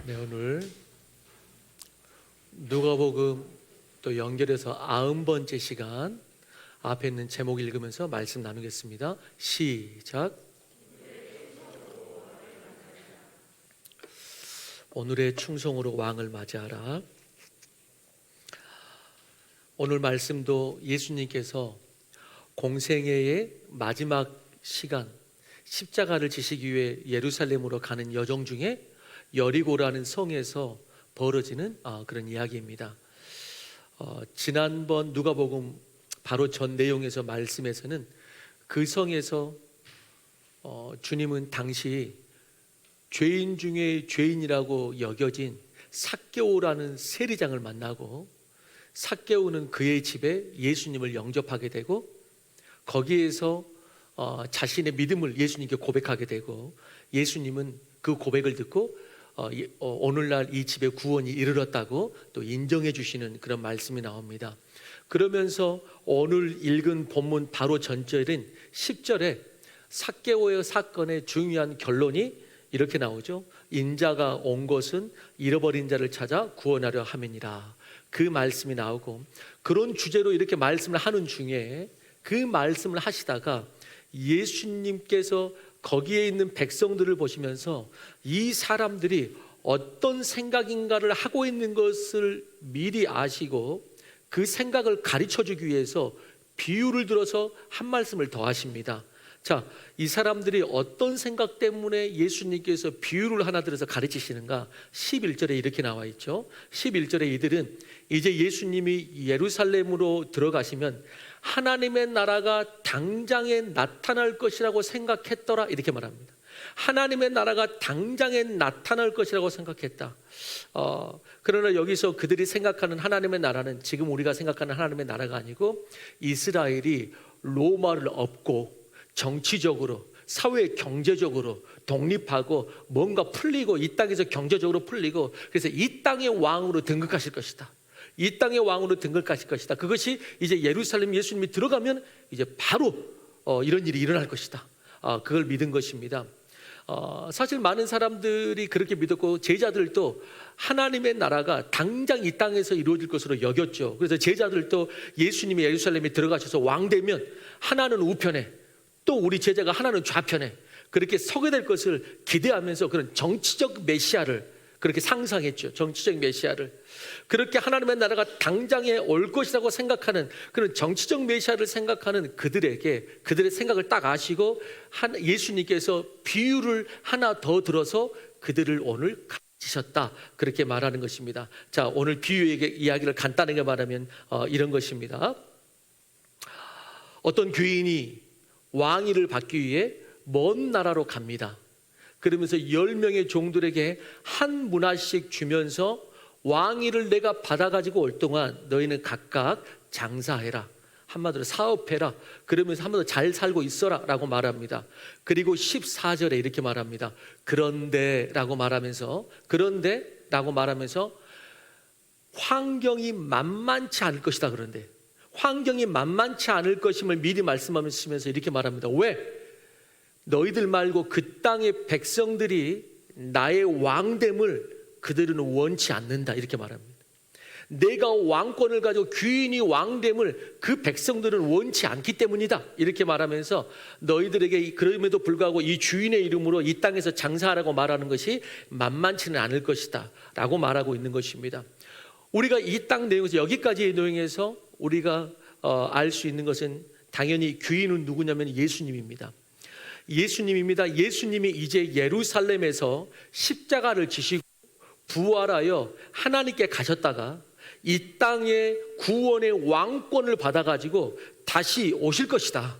네, 오늘 누가복음 또 연결해서 90번째 시간 앞에 있는 제목 읽으면서 말씀 나누겠습니다. 시작. 오늘의 충성으로 왕을 맞이하라. 오늘 말씀도 예수님께서 공생애의 마지막 시간 십자가를 지시기 위해 예루살렘으로 가는 여정 중에 여리고라는 성에서 벌어지는 그런 이야기입니다. 지난번 누가복음 바로 전 내용에서 말씀에서는 그 성에서 주님은 당시 죄인 중에 죄인이라고 여겨진 삭개오라는 세리장을 만나고 삭개오는 그의 집에 예수님을 영접하게 되고 거기에서 자신의 믿음을 예수님께 고백하게 되고 예수님은 그 고백을 듣고 오늘날 이 집에 구원이 이르렀다고 또 인정해 주시는 그런 말씀이 나옵니다. 그러면서 오늘 읽은 본문 바로 전절인 10절에 삭개오의 사건의 중요한 결론이 이렇게 나오죠. 인자가 온 것은 잃어버린 자를 찾아 구원하려 함이니라. 그 말씀이 나오고 그런 주제로 이렇게 말씀을 하는 중에 그 말씀을 하시다가 예수님께서 거기에 있는 백성들을 보시면서 이 사람들이 어떤 생각인가를 하고 있는 것을 미리 아시고 그 생각을 가르쳐 주기 위해서 비유를 들어서 한 말씀을 더 하십니다. 자, 이 사람들이 어떤 생각 때문에 예수님께서 비유를 하나 들어서 가르치시는가? 11절에 이렇게 나와 있죠. 11절에 이들은 이제 예수님이 예루살렘으로 들어가시면 하나님의 나라가 당장에 나타날 것이라고 생각했더라 이렇게 말합니다. 하나님의 나라가 당장에 나타날 것이라고 생각했다. 그러나 여기서 그들이 생각하는 하나님의 나라는 지금 우리가 생각하는 하나님의 나라가 아니고 이스라엘이 로마를 엎고 정치적으로 사회 경제적으로 독립하고 뭔가 풀리고 이 땅에서 경제적으로 풀리고 그래서 이 땅의 왕으로 등극하실 것이다. 이 땅의 왕으로 등극하실 것이다. 그것이 이제 예루살렘 예수님이 들어가면 이제 바로 이런 일이 일어날 것이다. 그걸 믿은 것입니다. 사실 많은 사람들이 그렇게 믿었고 제자들도 하나님의 나라가 당장 이 땅에서 이루어질 것으로 여겼죠. 그래서 제자들도 예수님이 예루살렘에 들어가셔서 왕 되면 하나는 우편에 또 우리 제자가 하나는 좌편에 그렇게 서게 될 것을 기대하면서 그런 정치적 메시아를 그렇게 상상했죠. 정치적 메시아를 그렇게 하나님의 나라가 당장에 올 것이라고 생각하는 그런 정치적 메시아를 생각하는 그들에게 그들의 생각을 딱 아시고 예수님께서 비유를 하나 더 들어서 그들을 오늘 가르치셨다 그렇게 말하는 것입니다. 자, 오늘 비유의 이야기를 간단하게 말하면 이런 것입니다. 어떤 귀인이 왕위를 받기 위해 먼 나라로 갑니다. 그러면서 10명의 종들에게 한 문화씩 주면서 왕위를 내가 받아가지고 올 동안 너희는 각각 장사해라. 한마디로 사업해라. 그러면서 한마디로 잘 살고 있어라 라고 말합니다. 그리고 14절에 이렇게 말합니다. 그런데 라고 말하면서 환경이 만만치 않을 것이다. 그런데 환경이 만만치 않을 것임을 미리 말씀하시면서 이렇게 말합니다. 왜? 너희들 말고 그 땅의 백성들이 나의 왕됨을 그들은 원치 않는다 이렇게 말합니다. 내가 왕권을 가지고 귀인이 왕됨을 그 백성들은 원치 않기 때문이다 이렇게 말하면서 너희들에게 그럼에도 불구하고 이 주인의 이름으로 이 땅에서 장사하라고 말하는 것이 만만치는 않을 것이다 라고 말하고 있는 것입니다. 우리가 이 땅 내용에서 여기까지의 내용에서 우리가 알 수 있는 것은 당연히 귀인은 누구냐면 예수님입니다. 예수님이 이제 예루살렘에서 십자가를 지시고 부활하여 하나님께 가셨다가 이 땅의 구원의 왕권을 받아가지고 다시 오실 것이다.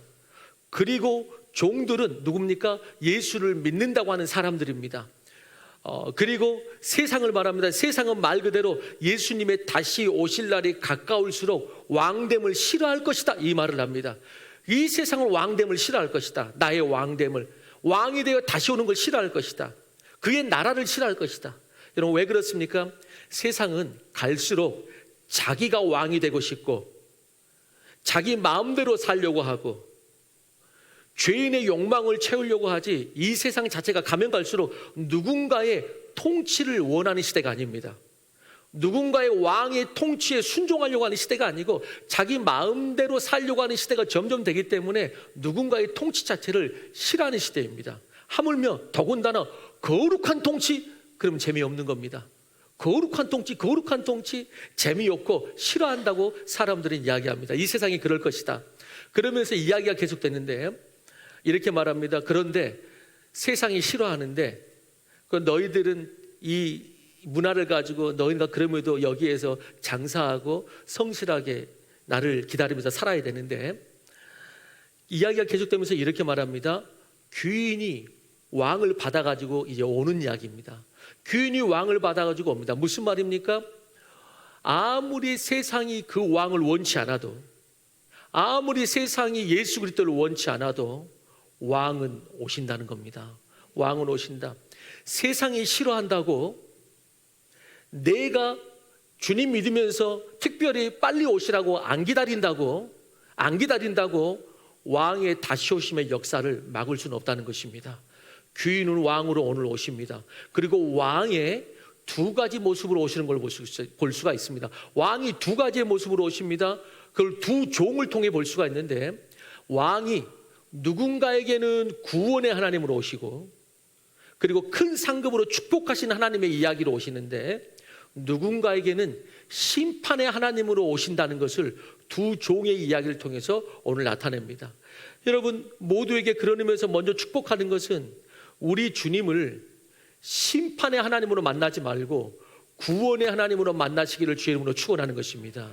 그리고 종들은 누굽니까? 예수를 믿는다고 하는 사람들입니다. 그리고 세상을 말합니다. 세상은 말 그대로 예수님의 다시 오실 날이 가까울수록 왕됨을 싫어할 것이다 이 말을 합니다. 이 세상을 왕됨을 싫어할 것이다. 나의 왕됨을 왕이 되어 다시 오는 걸 싫어할 것이다. 그의 나라를 싫어할 것이다. 여러분 왜 그렇습니까? 세상은 갈수록 자기가 왕이 되고 싶고 자기 마음대로 살려고 하고 죄인의 욕망을 채우려고 하지 이 세상 자체가 가면 갈수록 누군가의 통치를 원하는 시대가 아닙니다. 누군가의 왕의 통치에 순종하려고 하는 시대가 아니고 자기 마음대로 살려고 하는 시대가 점점 되기 때문에 누군가의 통치 자체를 싫어하는 시대입니다. 하물며 더군다나 거룩한 통치, 그러면 재미없는 겁니다. 거룩한 통치 재미없고 싫어한다고 사람들은 이야기합니다. 이 세상이 그럴 것이다. 그러면서 이야기가 계속되는데 이렇게 말합니다. 그런데 세상이 싫어하는데 너희들은 이 문화를 가지고 너희가 그럼에도 여기에서 장사하고 성실하게 나를 기다리면서 살아야 되는데, 이야기가 계속되면서 이렇게 말합니다. 귀인이 왕을 받아가지고 이제 오는 이야기입니다. 귀인이 왕을 받아가지고 옵니다. 무슨 말입니까? 아무리 세상이 그 왕을 원치 않아도, 아무리 세상이 예수 그리스도를 원치 않아도 왕은 오신다는 겁니다. 왕은 오신다. 세상이 싫어한다고 내가 주님 믿으면서 특별히 빨리 오시라고 안 기다린다고 왕의 다시 오심의 역사를 막을 수는 없다는 것입니다. 귀인은 왕으로 오늘 오십니다. 그리고 왕의 두 가지 모습으로 오시는 걸 볼 수가 있습니다. 왕이 두 가지의 모습으로 오십니다. 그걸 두 종을 통해 볼 수가 있는데, 왕이 누군가에게는 구원의 하나님으로 오시고 그리고 큰 상급으로 축복하신 하나님의 이야기로 오시는데, 누군가에게는 심판의 하나님으로 오신다는 것을 두 종의 이야기를 통해서 오늘 나타냅니다. 여러분 모두에게 그런 의미에서 먼저 축복하는 것은 우리 주님을 심판의 하나님으로 만나지 말고 구원의 하나님으로 만나시기를 주의 이름으로 축원하는 것입니다.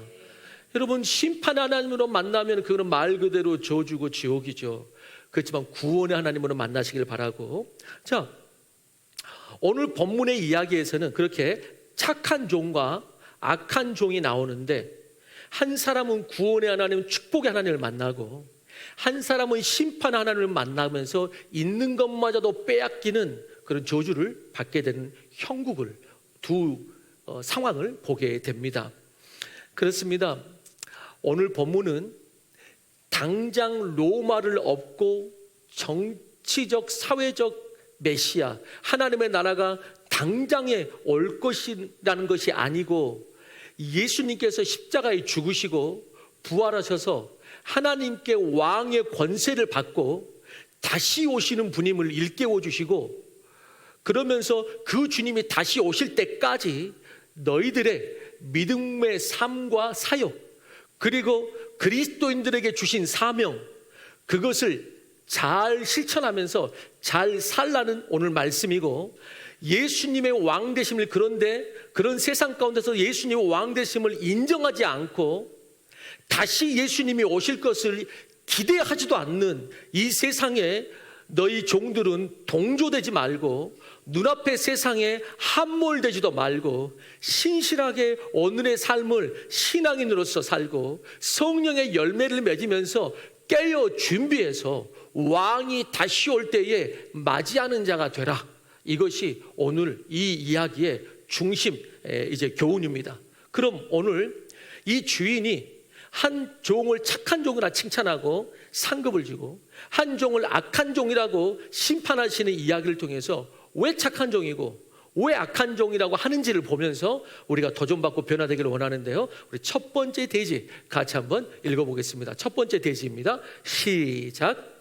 여러분 심판의 하나님으로 만나면 그거는 말 그대로 저주고 지옥이죠. 그렇지만 구원의 하나님으로 만나시기를 바라고, 자 오늘 본문의 이야기에서는 그렇게 착한 종과 악한 종이 나오는데, 한 사람은 구원의 하나님, 축복의 하나님을 만나고 한 사람은 심판의 하나님을 만나면서 있는 것마저도 빼앗기는 그런 저주를 받게 되는 형국을, 두 상황을 보게 됩니다. 그렇습니다. 오늘 본문은 당장 로마를 업고 정치적 사회적 메시아 하나님의 나라가 당장에 올 것이라는 것이 아니고, 예수님께서 십자가에 죽으시고 부활하셔서 하나님께 왕의 권세를 받고 다시 오시는 분임을 일깨워 주시고, 그러면서 그 주님이 다시 오실 때까지 너희들의 믿음의 삶과 사역, 그리고 그리스도인들에게 주신 사명, 그것을 잘 실천하면서 잘 살라는 오늘 말씀이고, 예수님의 왕되심을, 그런데 그런 세상 가운데서 예수님의 왕되심을 인정하지 않고 다시 예수님이 오실 것을 기대하지도 않는 이 세상에 너희 종들은 동조되지 말고, 눈앞의 세상에 함몰되지도 말고 신실하게 오늘의 삶을 신앙인으로서 살고 성령의 열매를 맺으면서 깨어 준비해서 왕이 다시 올 때에 맞이하는 자가 되라. 이것이 오늘 이 이야기의 중심 이제 교훈입니다. 그럼 오늘 이 주인이 한 종을 착한 종이라 칭찬하고 상급을 주고 한 종을 악한 종이라고 심판하시는 이야기를 통해서 왜 착한 종이고 왜 악한 종이라고 하는지를 보면서 우리가 도전받고 변화되기를 원하는데요. 우리 첫 번째 대지 같이 한번 읽어보겠습니다. 첫 번째 대지입니다. 시작.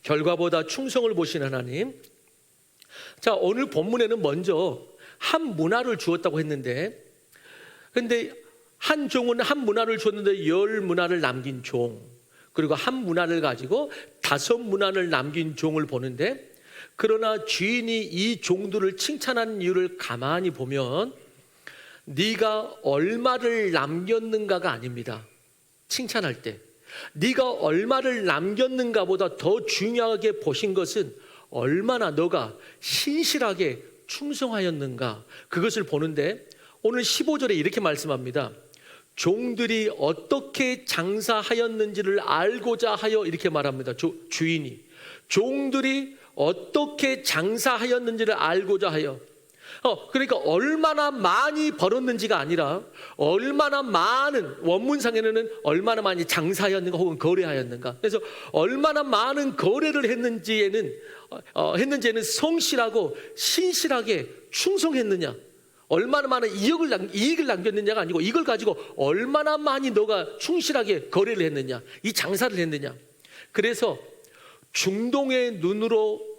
결과보다 충성을 보신 하나님. 자, 오늘 본문에는 먼저 한 문화를 주었다고 했는데, 근데 한 종은 한 문화를 줬는데 10문화를 남긴 종, 그리고 한 문화를 가지고 5문화를 남긴 종을 보는데, 그러나 주인이 이 종들을 칭찬하는 이유를 가만히 보면 네가 얼마를 남겼는가가 아닙니다. 칭찬할 때 네가 얼마를 남겼는가보다 더 중요하게 보신 것은 얼마나 너가 신실하게 충성하였는가, 그것을 보는데 오늘 15절에 이렇게 말씀합니다. 종들이 어떻게 장사하였는지를 알고자 하여, 이렇게 말합니다. 주인이 종들이 어떻게 장사하였는지를 알고자 하여. 그러니까 얼마나 많이 벌었는지가 아니라 얼마나 많은, 원문상에는 얼마나 많이 장사하였는가 혹은 거래하였는가. 그래서 얼마나 많은 거래를 했는지에는 성실하고 신실하게 충성했느냐, 얼마나 많은 이익을 남겼느냐가 아니고 이걸 가지고 얼마나 많이 너가 충실하게 거래를 했느냐, 이 장사를 했느냐. 그래서 중동의 눈으로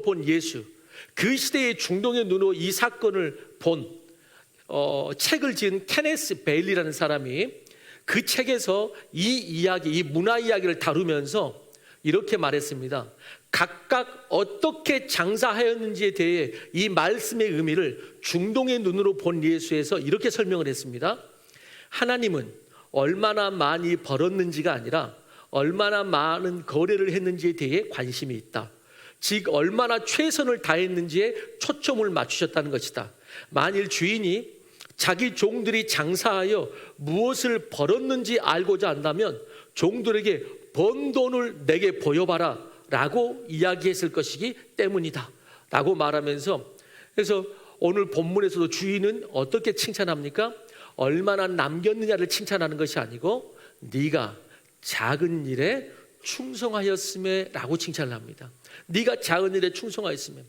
본 예수, 그 시대의 중동의 눈으로 이 사건을 본 책을 지은 케네스 베일리라는 사람이 그 책에서 이 문화 이야기를 다루면서 이렇게 말했습니다. 각각 어떻게 장사하였는지에 대해 이 말씀의 의미를 중동의 눈으로 본 예수에서 이렇게 설명을 했습니다. 하나님은 얼마나 많이 벌었는지가 아니라 얼마나 많은 거래를 했는지에 대해 관심이 있다. 즉 얼마나 최선을 다했는지에 초점을 맞추셨다는 것이다. 만일 주인이 자기 종들이 장사하여 무엇을 벌었는지 알고자 한다면 종들에게 번 돈을 내게 보여봐라 라고 이야기했을 것이기 때문이다 라고 말하면서, 그래서 오늘 본문에서도 주인은 어떻게 칭찬합니까? 얼마나 남겼느냐를 칭찬하는 것이 아니고 네가 작은 일에 충성하였음에 라고 칭찬을 합니다. 네가 작은 일에 충성하였음에.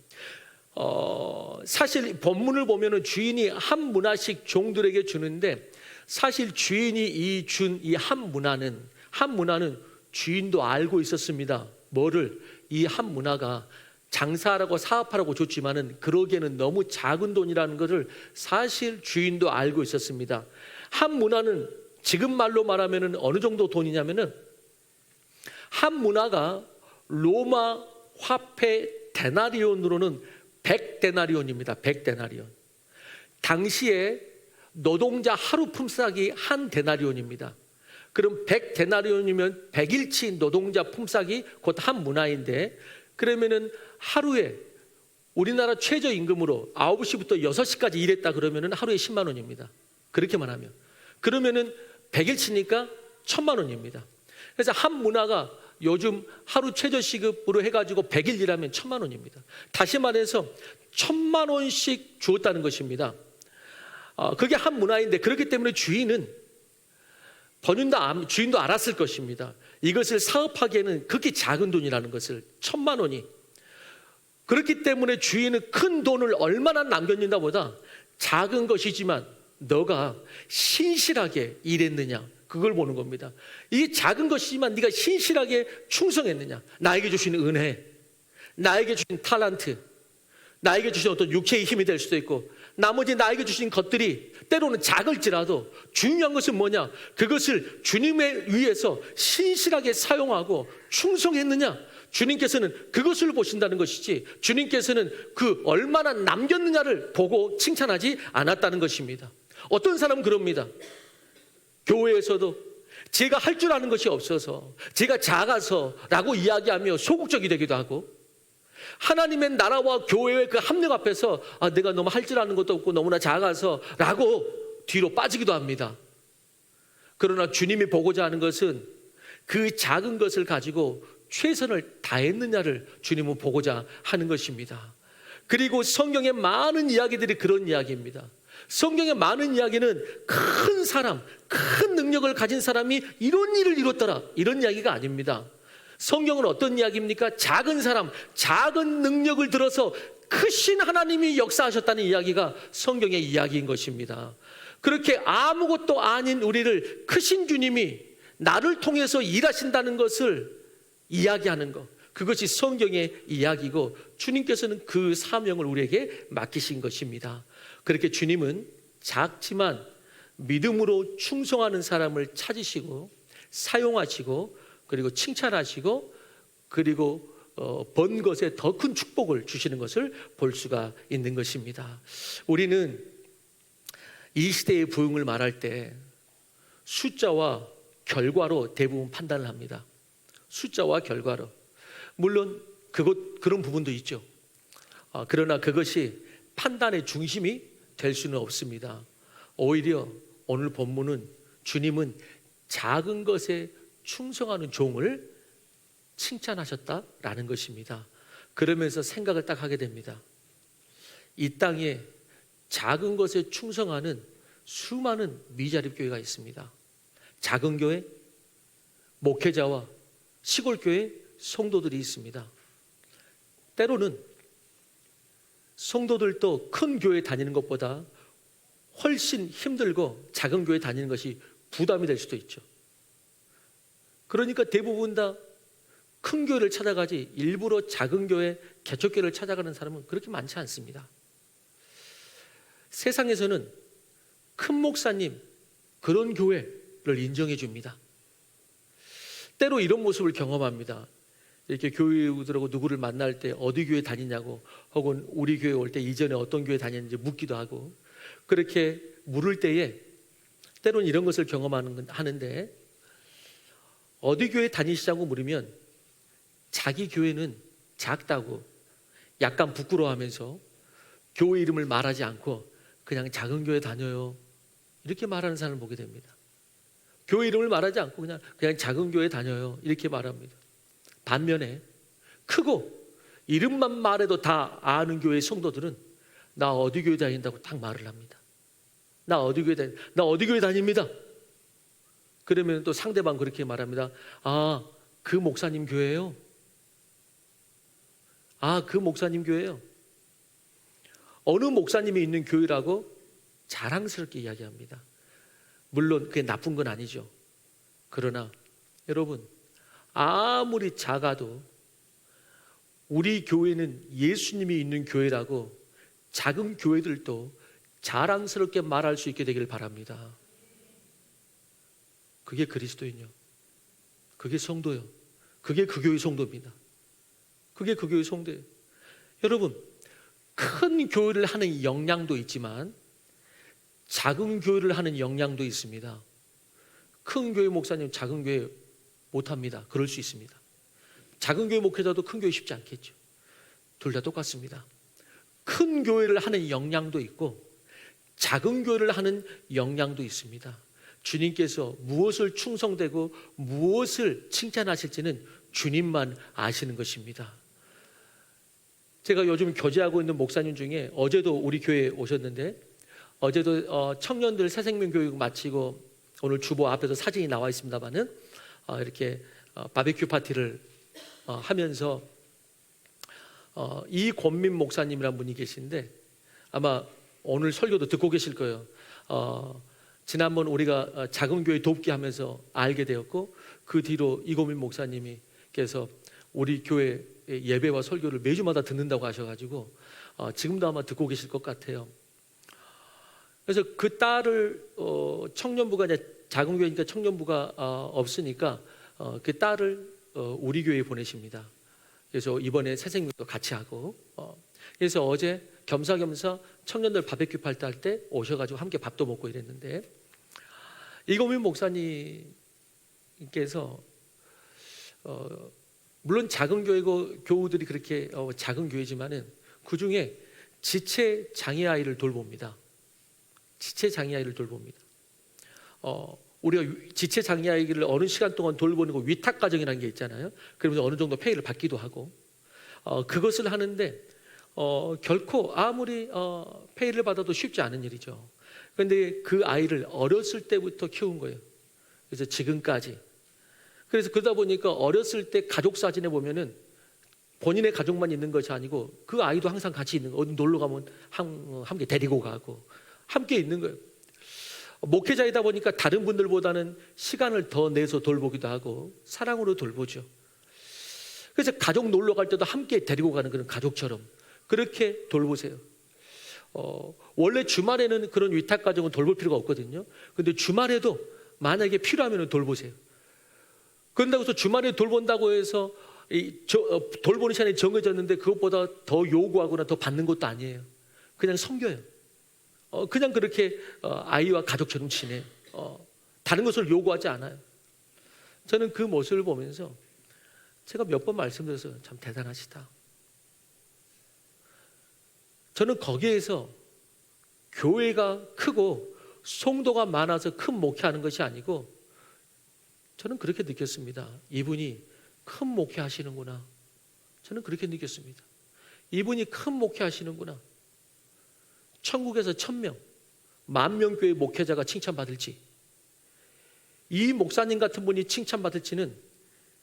사실 본문을 보면은 주인이 한 문화씩 종들에게 주는데, 사실 주인이 준 이 한 문화는 주인도 알고 있었습니다. 뭐를? 이 한 문화가 장사하라고 사업하라고 줬지만은 그러기에는 너무 작은 돈이라는 것을 사실 주인도 알고 있었습니다. 한 문화는 지금 말로 말하면은 어느 정도 돈이냐면은 한 문화가 로마 화폐 데나리온으로는 100데나리온입니다. 100데나리온. 당시에 노동자 하루 품삯이 한 데나리온입니다. 그럼 100데나리온이면 100일치 노동자 품삯이 곧 한 문화인데, 그러면은 하루에 우리나라 최저임금으로 9시부터 6시까지 일했다 그러면은 하루에 10만 원입니다. 그렇게만 하면. 그러면은 100일치니까 1000만 원입니다. 그래서 한 문화가 요즘 하루 최저시급으로 해가지고 100일 일하면 1000만 원입니다. 다시 말해서 1000만 원씩 주었다는 것입니다. 그게 한 문화인데, 그렇기 때문에 주인도 알았을 것입니다. 이것을 사업하기에는 그렇게 작은 돈이라는 것을, 1000만 원이. 그렇기 때문에 주인은 큰 돈을 얼마나 남겼는가 보다 작은 것이지만 너가 신실하게 일했느냐, 그걸 보는 겁니다. 이게 작은 것이지만 네가 신실하게 충성했느냐, 나에게 주신 은혜, 나에게 주신 탤런트, 나에게 주신 어떤 육체의 힘이 될 수도 있고 나머지 나에게 주신 것들이 때로는 작을지라도 중요한 것은 뭐냐, 그것을 주님에 위해서 신실하게 사용하고 충성했느냐, 주님께서는 그것을 보신다는 것이지 주님께서는 그 얼마나 남겼느냐를 보고 칭찬하지 않았다는 것입니다. 어떤 사람은 그럽니다. 교회에서도 제가 할 줄 아는 것이 없어서, 제가 작아서 라고 이야기하며 소극적이 되기도 하고, 하나님의 나라와 교회의 그 합력 앞에서 내가 너무 할 줄 아는 것도 없고 너무나 작아서 라고 뒤로 빠지기도 합니다. 그러나 주님이 보고자 하는 것은 그 작은 것을 가지고 최선을 다했느냐를 주님은 보고자 하는 것입니다. 그리고 성경의 많은 이야기들이 그런 이야기입니다. 성경의 많은 이야기는 큰 사람, 큰 능력을 가진 사람이 이런 일을 이뤘더라, 이런 이야기가 아닙니다. 성경은 어떤 이야기입니까? 작은 사람, 작은 능력을 들어서 크신 하나님이 역사하셨다는 이야기가 성경의 이야기인 것입니다. 그렇게 아무것도 아닌 우리를 크신 주님이 나를 통해서 일하신다는 것을 이야기하는 것, 그것이 성경의 이야기고 주님께서는 그 사명을 우리에게 맡기신 것입니다. 그렇게 주님은 작지만 믿음으로 충성하는 사람을 찾으시고 사용하시고 그리고 칭찬하시고 그리고 번 것에 더 큰 축복을 주시는 것을 볼 수가 있는 것입니다. 우리는 이 시대의 부흥을 말할 때 숫자와 결과로 대부분 판단을 합니다. 숫자와 결과로. 물론 그런 부분도 있죠. 그러나 그것이 판단의 중심이 될 수는 없습니다. 오히려 오늘 본문은 주님은 작은 것에 충성하는 종을 칭찬하셨다라는 것입니다. 그러면서 생각을 딱 하게 됩니다. 이 땅에 작은 것에 충성하는 수많은 미자립 교회가 있습니다. 작은 교회, 목회자와 시골 교회 성도들이 있습니다. 때로는 성도들도 큰 교회 다니는 것보다 훨씬 힘들고 작은 교회 다니는 것이 부담이 될 수도 있죠. 그러니까 대부분 다 큰 교회를 찾아가지 일부러 작은 교회, 개척교회를 찾아가는 사람은 그렇게 많지 않습니다. 세상에서는 큰 목사님, 그런 교회를 인정해 줍니다. 때로 이런 모습을 경험합니다. 이렇게 교회들하고 누구를 만날 때 어디 교회 다니냐고, 혹은 우리 교회 올 때 이전에 어떤 교회 다녔는지 묻기도 하고, 그렇게 물을 때에 때로는 이런 것을 하는데, 어디 교회 다니시자고 물으면 자기 교회는 작다고 약간 부끄러워하면서 교회 이름을 말하지 않고 그냥 작은 교회 다녀요, 이렇게 말하는 사람을 보게 됩니다. 교회 이름을 말하지 않고 그냥 작은 교회 다녀요, 이렇게 말합니다. 반면에 크고 이름만 말해도 다 아는 교회 성도들은 나 어디 교회 다닌다고 딱 말을 합니다. 나 어디 교회 다닙니다. 그러면 또 상대방 그렇게 말합니다. 아, 그 목사님 교회예요? 아, 그 목사님 교회예요? 어느 목사님이 있는 교회라고 자랑스럽게 이야기합니다. 물론 그게 나쁜 건 아니죠. 그러나 여러분, 아무리 작아도 우리 교회는 예수님이 있는 교회라고 작은 교회들도 자랑스럽게 말할 수 있게 되기를 바랍니다. 그게 그리스도인요, 그게 성도요, 그게 그 교회 성도입니다. 그게 그 교회 성도예요. 여러분, 큰 교회를 하는 역량도 있지만 작은 교회를 하는 역량도 있습니다. 큰 교회 목사님 작은 교회 못합니다. 그럴 수 있습니다. 작은 교회 목회자도 큰 교회 쉽지 않겠죠. 둘 다 똑같습니다. 큰 교회를 하는 역량도 있고 작은 교회를 하는 역량도 있습니다. 주님께서 무엇을 충성되고 무엇을 칭찬하실지는 주님만 아시는 것입니다. 제가 요즘 교제하고 있는 목사님 중에 어제도 우리 교회에 오셨는데, 어제도 청년들 새생명 교육 마치고 오늘 주보 앞에서 사진이 나와 있습니다만은 이렇게 바베큐 파티를 하면서 이권민 목사님이라는 분이 계신데 아마 오늘 설교도 듣고 계실 거예요. 지난번 우리가 작은 교회 돕기 하면서 알게 되었고, 그 뒤로 이권민 목사님께서 우리 교회 예배와 설교를 매주마다 듣는다고 하셔가지고 지금도 아마 듣고 계실 것 같아요. 그래서 그 딸을 청년부가 이제 작은 교회니까 청년부가 없으니까 그 딸을 우리 교회에 보내십니다. 그래서 이번에 새생명도 같이 하고, 그래서 어제 겸사겸사 청년들 바베큐 파티 할 때 오셔가지고 함께 밥도 먹고 이랬는데, 이고민 목사님께서 물론 작은 교회고 교우들이 그렇게 작은 교회지만은 그 중에 지체 장애 아이를 돌봅니다. 지체 장애 아이를 돌봅니다. 우리가 지체 장애 아이를 어느 시간 동안 돌보는 거 위탁 가정이라는 게 있잖아요. 그러면서 어느 정도 페이를 받기도 하고, 그것을 하는데 결코 아무리 페이를 받아도 쉽지 않은 일이죠. 그런데 그 아이를 어렸을 때부터 키운 거예요. 그래서 지금까지. 그래서 그러다 보니까 어렸을 때 가족 사진에 보면은 본인의 가족만 있는 것이 아니고 그 아이도 항상 같이 있는 거예요. 어디 놀러 가면 함께 데리고 가고 함께 있는 거예요. 목회자이다 보니까 다른 분들보다는 시간을 더 내서 돌보기도 하고 사랑으로 돌보죠. 그래서 가족 놀러 갈 때도 함께 데리고 가는 그런 가족처럼 그렇게 돌보세요. 원래 주말에는 그런 위탁 가정은 돌볼 필요가 없거든요. 그런데 주말에도 만약에 필요하면 돌보세요. 그런다고 해서 주말에 돌본다고 해서 돌보는 시간이 정해졌는데 그것보다 더 요구하거나 더 받는 것도 아니에요. 그냥 섬겨요. 그냥 그렇게 아이와 가족처럼 지내요. 다른 것을 요구하지 않아요. 저는 그 모습을 보면서 제가 몇 번 말씀드렸어요. 참 대단하시다. 저는 거기에서 교회가 크고 성도가 많아서 큰 목회하는 것이 아니고 저는 그렇게 느꼈습니다. 이분이 큰 목회하시는구나. 저는 그렇게 느꼈습니다. 이분이 큰 목회하시는구나. 천국에서 1000명, 10,000명 교회 목회자가 칭찬받을지, 이 목사님 같은 분이 칭찬받을지는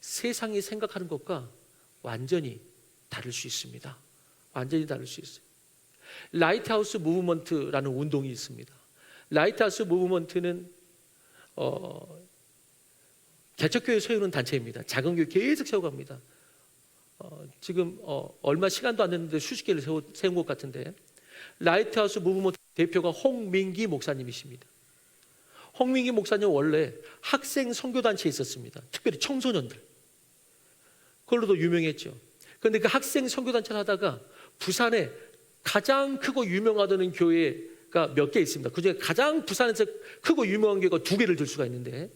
세상이 생각하는 것과 완전히 다를 수 있습니다. 완전히 다를 수 있어요. 라이트하우스 무브먼트라는 운동이 있습니다. 라이트하우스 무브먼트는 개척교회 세우는 단체입니다. 작은 교회 계속 세워갑니다. 지금 얼마 시간도 안 됐는데 수십 개를 세운 것 같은데, 라이트하우스 무브먼트 대표가 홍민기 목사님이십니다. 홍민기 목사님 원래 학생 선교단체에 있었습니다. 특별히 청소년들, 그걸로도 유명했죠. 그런데 그 학생 선교단체를 하다가 부산에 가장 크고 유명하다는 교회가 몇 개 있습니다. 그중에 가장 부산에서 크고 유명한 교회가 2개를 들 수가 있는데,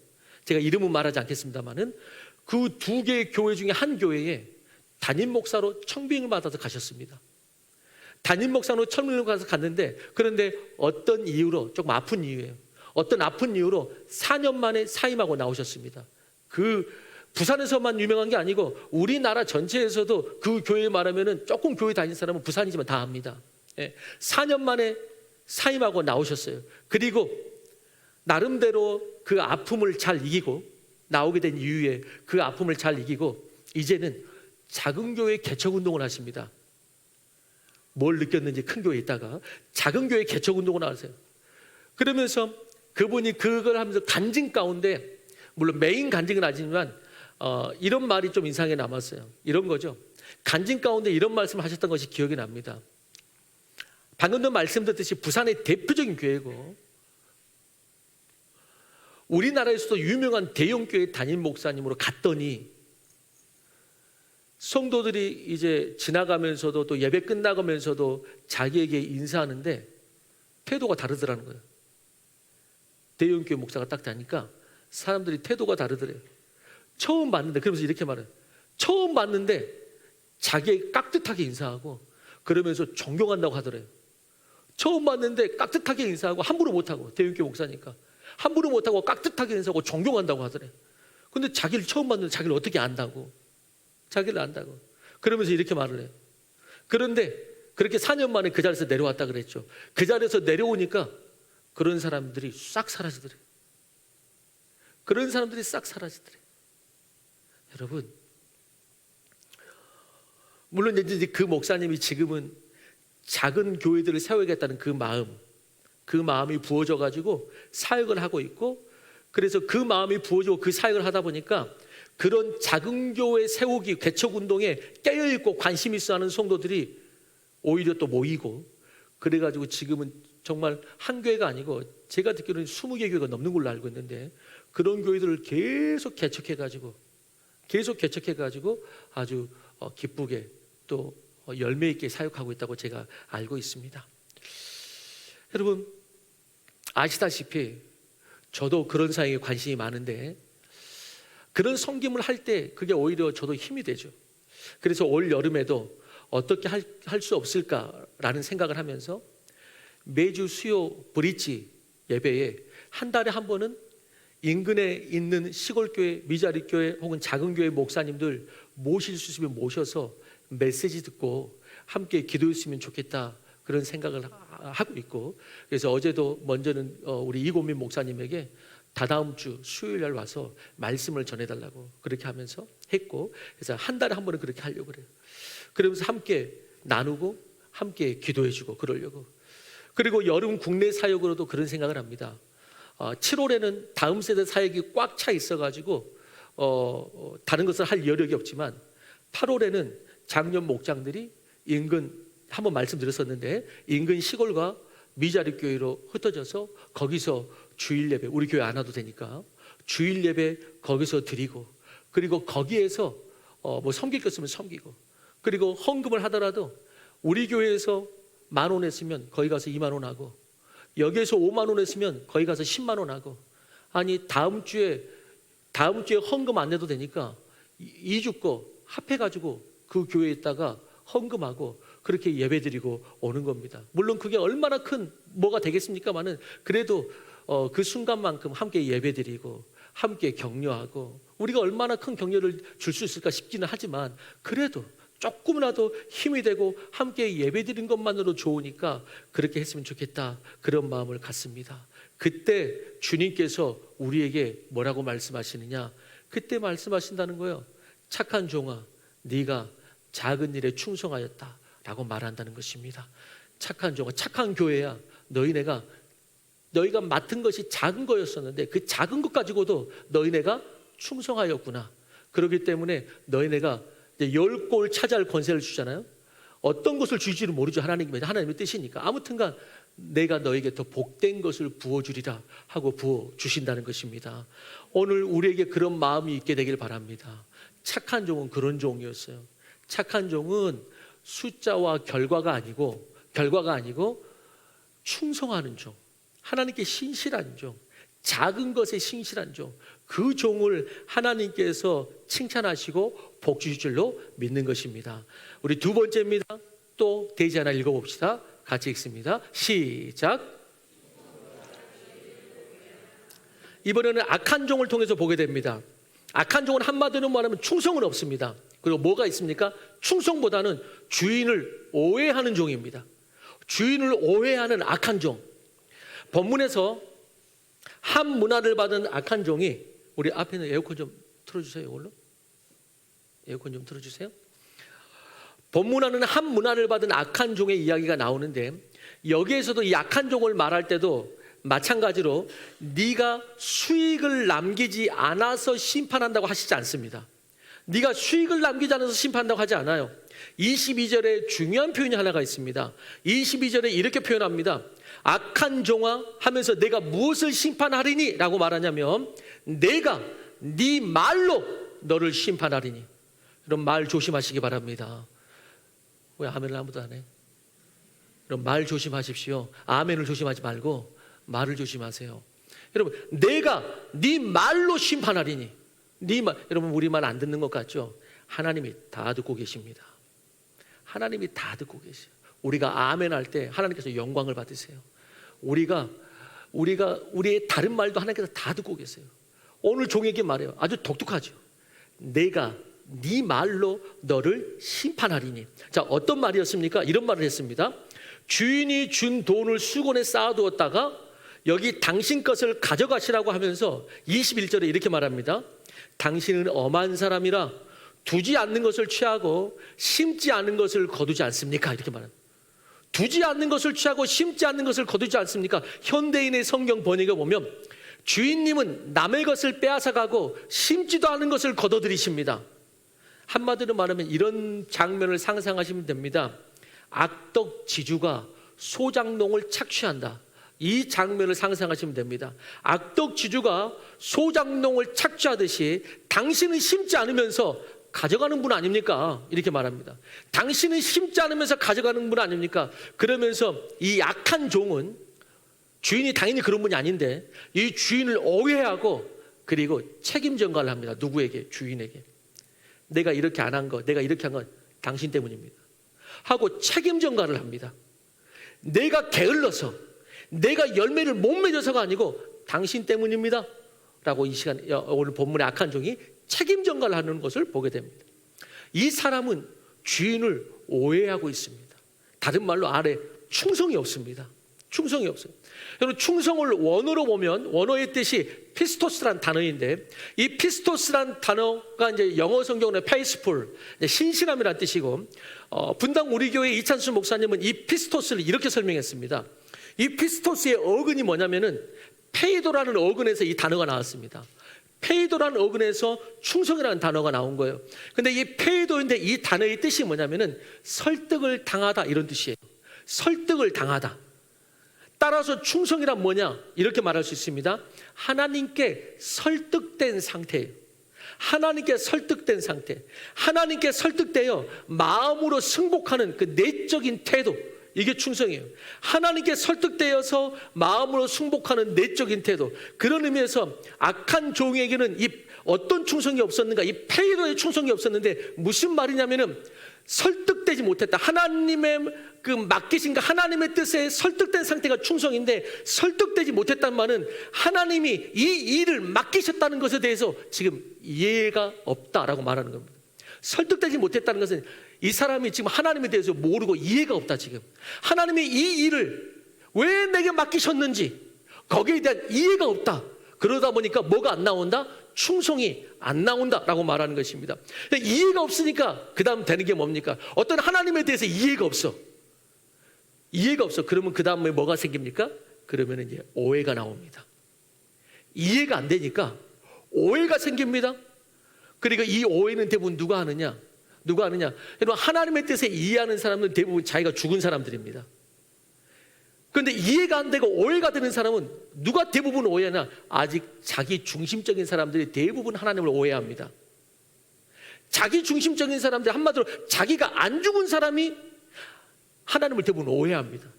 제가 이름은 말하지 않겠습니다만은 그 2개의 교회 중에 한 교회에 담임 목사로 청빙을 받아서 가셨습니다. 담임 목사로 청빙을 받아서 갔는데, 그런데 어떤 이유로, 조금 아픈 이유예요. 어떤 아픈 이유로 4년 만에 사임하고 나오셨습니다. 그 부산에서만 유명한 게 아니고 우리나라 전체에서도 그 교회 말하면은, 조금 교회 다닌 사람은 부산이지만 다 압니다. 4년 만에 사임하고 나오셨어요. 그리고 나름대로 그 아픔을 잘 이기고, 나오게 된 이유에 그 아픔을 잘 이기고 이제는 작은 교회 개척 운동을 하십니다. 뭘 느꼈는지 큰 교회에 있다가 작은 교회 개척 운동을 하세요. 그러면서 그분이 그걸 하면서 간증 가운데, 물론 메인 간증은 아니지만 이런 말이 좀 인상에 남았어요. 이런 거죠. 간증 가운데 이런 말씀을 하셨던 것이 기억이 납니다. 방금도 말씀드렸듯이 부산의 대표적인 교회고, 우리나라에서도 유명한 대형교회 담임 목사님으로 갔더니 성도들이 이제 지나가면서도 또 예배 끝나가면서도 자기에게 인사하는데 태도가 다르더라는 거예요. 대형교회 목사가 딱 되니까 사람들이 태도가 다르더래요. 처음 봤는데, 그러면서 이렇게 말해요. 처음 봤는데 자기에게 깍듯하게 인사하고 그러면서 존경한다고 하더래요. 처음 봤는데 깍듯하게 인사하고, 함부로 못하고, 대형교회 목사니까 함부로 못하고 깍듯하게 인사하고 존경한다고 하더래요. 근데 자기를 처음 봤는데 자기를 어떻게 안다고, 자기를 안다고. 그러면서 이렇게 말을 해요. 그런데 그렇게 4년 만에 그 자리에서 내려왔다 그랬죠. 그 자리에서 내려오니까 그런 사람들이 싹 사라지더래요. 그런 사람들이 싹 사라지더래요. 여러분, 물론 이제 그 목사님이 지금은 작은 교회들을 세워야겠다는 그 마음이 부어져 가지고 사역을 하고 있고, 그래서 그 마음이 부어지고 그 사역을 하다 보니까 그런 작은 교회 세우기 개척 운동에 깨어있고 관심 있어 하는 성도들이 오히려 또 모이고, 그래가지고 지금은 정말 한 교회가 아니고 제가 듣기로는 20개 교회가 넘는 걸로 알고 있는데, 그런 교회들을 계속 개척해가지고 아주 기쁘게 또 열매 있게 사역하고 있다고 제가 알고 있습니다. 여러분, 아시다시피 저도 그런 사역에 관심이 많은데, 그런 섬김을 할 때 그게 오히려 저도 힘이 되죠. 그래서 올 여름에도 어떻게 할 수 없을까라는 생각을 하면서 매주 수요 브릿지 예배에 한 달에 한 번은 인근에 있는 시골교회, 미자립교회 혹은 작은 교회 목사님들 모실 수 있으면 모셔서 메시지 듣고 함께 기도했으면 좋겠다, 그런 생각을 하고 있고, 그래서 어제도 먼저는 우리 이고민 목사님에게 다다음 주 수요일 날 와서 말씀을 전해달라고 그렇게 하면서 했고, 그래서 한 달에 한 번은 그렇게 하려고 그래요. 그러면서 함께 나누고 함께 기도해주고 그러려고. 그리고 여름 국내 사역으로도 그런 생각을 합니다. 7월에는 다음 세대 사역이 꽉 차 있어가지고 다른 것을 할 여력이 없지만, 8월에는 장년 목장들이 인근, 한번 말씀드렸었는데 인근 시골과 미자립교회로 흩어져서 거기서 주일 예배, 우리 교회 안 와도 되니까 주일 예배 거기서 드리고, 그리고 거기에서 뭐 섬길 것 있으면 섬기고, 그리고 헌금을 하더라도 우리 교회에서 10,000원 했으면 거기 가서 20,000원 하고, 여기에서 50,000원 했으면 거기 가서 100,000원 하고, 아니 다음 주에 헌금 안 내도 되니까 2주 거 합해가지고 그 교회에 있다가 헌금하고 그렇게 예배드리고 오는 겁니다. 물론 그게 얼마나 큰 뭐가 되겠습니까마는, 그래도 그 순간만큼 함께 예배드리고 함께 격려하고, 우리가 얼마나 큰 격려를 줄 수 있을까 싶기는 하지만 그래도 조금이라도 힘이 되고 함께 예배드린 것만으로 좋으니까 그렇게 했으면 좋겠다, 그런 마음을 갖습니다. 그때 주님께서 우리에게 뭐라고 말씀하시느냐? 그때 말씀하신다는 거예요. 착한 종아, 네가 작은 일에 충성하였다 라고 말한다는 것입니다. 착한 종아, 착한 교회야. 너희가 맡은 것이 작은 거였었는데 그 작은 것 가지고도 너희네가 충성하였구나. 그렇기 때문에 너희네가 10골 차지할 권세를 주잖아요. 어떤 것을 주실지를 모르죠. 하나님의 뜻이니까. 아무튼간 내가 너에게 더 복된 것을 부어주리라 하고 부어주신다는 것입니다. 오늘 우리에게 그런 마음이 있게 되길 바랍니다. 착한 종은 그런 종이었어요. 착한 종은 숫자와 결과가 아니고 충성하는 종, 하나님께 신실한 종, 작은 것에 신실한 종, 그 종을 하나님께서 칭찬하시고 복 주실 줄로 믿는 것입니다. 우리 두 번째입니다. 또 되지 않아 읽어봅시다. 같이 읽습니다. 시작. 이번에는 악한 종을 통해서 보게 됩니다. 악한 종은 한마디로 말하면 충성은 없습니다. 그리고 뭐가 있습니까? 충성보다는 주인을 오해하는 종입니다. 주인을 오해하는 악한 종. 본문에서 한 문화를 받은 악한 종이, 우리 앞에는 에어컨 좀 틀어주세요. 이걸로 에어컨 좀 틀어주세요. 본문화는 한 문화를 받은 악한 종의 이야기가 나오는데, 여기에서도 이 악한 종을 말할 때도 마찬가지로 네가 수익을 남기지 않아서 심판한다고 하시지 않습니다. 네가 수익을 남기지 않아서 심판한다고 하지 않아요. 22절에 중요한 표현이 하나가 있습니다. 22절에 이렇게 표현합니다. 악한 종아 하면서 내가 무엇을 심판하리니? 라고 말하냐면 내가 네 말로 너를 심판하리니. 그럼 말 조심하시기 바랍니다. 왜 아멘을 아무도 안 해? 그럼 말 조심하십시오. 아멘을 조심하지 말고 말을 조심하세요. 여러분, 내가 네 말로 심판하리니. 네 말, 여러분 우리 말 안 듣는 것 같죠? 하나님이 다 듣고 계십니다. 하나님이 다 듣고 계세요. 우리가 아멘 할 때 하나님께서 영광을 받으세요. 우리의 다른 말도 하나님께서 다 듣고 계세요. 오늘 종에게 말해요. 아주 독특하죠. 내가 네 말로 너를 심판하리니. 자, 어떤 말이었습니까? 이런 말을 했습니다. 주인이 준 돈을 수건에 쌓아두었다가 여기 당신 것을 가져가시라고 하면서 21절에 이렇게 말합니다. 당신은 엄한 사람이라 두지 않는 것을 취하고 심지 않은 것을 거두지 않습니까? 이렇게 말합니다. 두지 않는 것을 취하고 심지 않는 것을 거두지 않습니까? 현대인의 성경 번역에 보면 주인님은 남의 것을 빼앗아가고 심지도 않은 것을 거둬들이십니다. 한마디로 말하면 이런 장면을 상상하시면 됩니다. 악덕 지주가 소장농을 착취한다. 이 장면을 상상하시면 됩니다. 악덕 지주가 소장농을 착취하듯이 당신은 심지 않으면서 가져가는 분 아닙니까? 이렇게 말합니다. 당신은 심지 않으면서 가져가는 분 아닙니까? 그러면서 이 악한 종은, 주인이 당연히 그런 분이 아닌데 이 주인을 오해하고 그리고 책임 전가를 합니다. 누구에게? 주인에게. 내가 이렇게 안 한 거, 내가 이렇게 한 건 당신 때문입니다 하고 책임 전가를 합니다. 내가 게을러서, 내가 열매를 못 맺어서가 아니고 당신 때문입니다 라고 이 시간 오늘 본문의 악한 종이 책임 전가를 하는 것을 보게 됩니다. 이 사람은 주인을 오해하고 있습니다. 다른 말로 아래 충성이 없습니다. 충성이 없어요. 여러분, 충성을 원어로 보면 원어의 뜻이 피스토스란 단어인데, 이 피스토스란 단어가 이제 영어 성경으로 faithful, 신실함이란 뜻이고, 분당 우리 교회 이찬수 목사님은 이 피스토스를 이렇게 설명했습니다. 이 피스토스의 어근이 뭐냐면은 페이도라는 어근에서 이 단어가 나왔습니다. 페이도라는 어근에서 충성이라는 단어가 나온 거예요. 근데 이 페이도인데 이 단어의 뜻이 뭐냐면은 설득을 당하다, 이런 뜻이에요. 설득을 당하다. 따라서 충성이란 뭐냐? 이렇게 말할 수 있습니다. 하나님께 설득된 상태예요. 하나님께 설득된 상태. 하나님께 설득되어 마음으로 승복하는 그 내적인 태도, 이게 충성이에요. 하나님께 설득되어서 마음으로 승복하는 내적인 태도. 그런 의미에서 악한 종에게는 이 어떤 충성이 없었는가? 이 페이도의 충성이 없었는데 무슨 말이냐면은 설득되지 못했다. 하나님의 그 맡기신 그 하나님의 뜻에 설득된 상태가 충성인데, 설득되지 못했다는 말은 하나님이 이 일을 맡기셨다는 것에 대해서 지금 이해가 없다라고 말하는 겁니다. 설득되지 못했다는 것은 이 사람이 지금 하나님에 대해서 모르고 이해가 없다. 지금 하나님이 이 일을 왜 내게 맡기셨는지 거기에 대한 이해가 없다. 그러다 보니까 뭐가 안 나온다? 충성이 안 나온다라고 말하는 것입니다. 이해가 없으니까 그 다음 되는 게 뭡니까? 어떤 하나님에 대해서 이해가 없어. 이해가 없어. 그러면 그 다음에 뭐가 생깁니까? 그러면 이제 오해가 나옵니다. 이해가 안 되니까 오해가 생깁니다. 그러니까 이 오해는 대부분 누가 하느냐? 여러분, 하나님의 뜻에 이해하는 사람은 대부분 자기가 죽은 사람들입니다. 그런데 이해가 안 되고 오해가 되는 사람은 누가 대부분 오해하냐? 아직 자기 중심적인 사람들이 대부분 하나님을 오해합니다. 자기 중심적인 사람들, 한마디로 자기가 안 죽은 사람이 하나님을 대부분 오해합니다.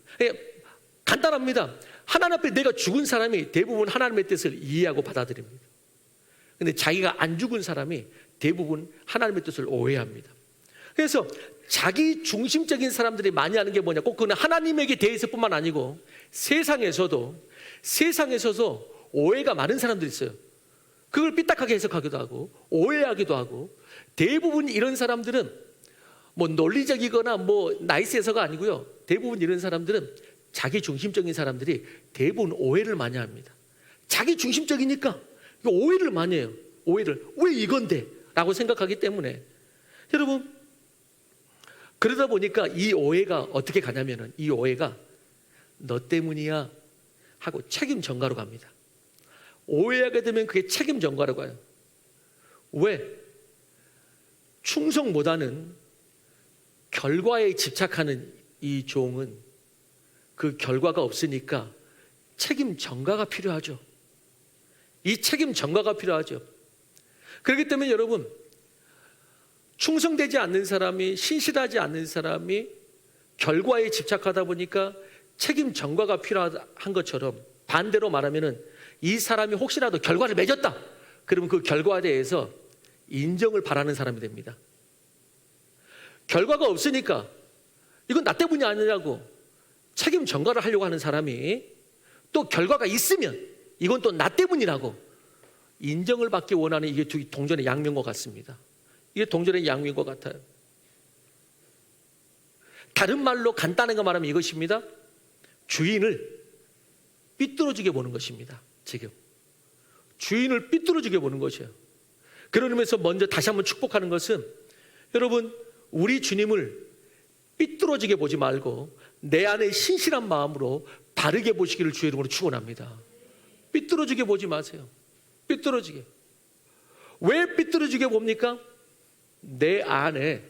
간단합니다. 하나님 앞에 내가 죽은 사람이 대부분 하나님의 뜻을 이해하고 받아들입니다. 그런데 자기가 안 죽은 사람이 대부분 하나님의 뜻을 오해합니다. 그래서 자기 중심적인 사람들이 많이 하는 게 뭐냐? 꼭 그건 하나님에게 대해서뿐만 아니고 세상에서도 오해가 많은 사람들이 있어요. 그걸 삐딱하게 해석하기도 하고 오해하기도 하고, 대부분 이런 사람들은 뭐 논리적이거나 뭐 나이스해서가 아니고요. 대부분 이런 사람들은 자기 중심적인 사람들이 대부분 오해를 많이 합니다. 자기 중심적이니까 오해를 많이 해요. 오해를 왜 이건데? 라고 생각하기 때문에. 여러분, 그러다 보니까 이 오해가 어떻게 가냐면은, 이 오해가 너 때문이야 하고 책임 전가로 갑니다. 오해하게 되면 그게 책임 전가로 가요. 왜? 충성보다는 결과에 집착하는 이 종은 그 결과가 없으니까 책임 전가가 필요하죠. 이 책임 전가가 필요하죠. 그렇기 때문에 여러분, 충성되지 않는 사람이, 신실하지 않는 사람이 결과에 집착하다 보니까 책임 전가가 필요한 것처럼, 반대로 말하면은 이 사람이 혹시라도 결과를 맺었다, 그러면 그 결과에 대해서 인정을 바라는 사람이 됩니다. 결과가 없으니까 이건 나 때문이 아니라고 책임 전가를 하려고 하는 사람이, 또 결과가 있으면 이건 또 나 때문이라고 인정을 받기 원하는, 이게 두 동전의 양면인 것 같습니다. 이게 동전의 양면인 것 같아요. 다른 말로 간단한 거 말하면 이것입니다. 주인을 삐뚤어지게 보는 것입니다. 지금 주인을 삐뚤어지게 보는 것이에요. 그런 의미에서 먼저 다시 한번 축복하는 것은, 여러분, 우리 주님을 삐뚤어지게 보지 말고 내 안에 신실한 마음으로 바르게 보시기를 주의 이름으로 축원합니다. 삐뚤어지게 보지 마세요. 삐뚤어지게. 왜 삐뚤어지게 봅니까? 내 안에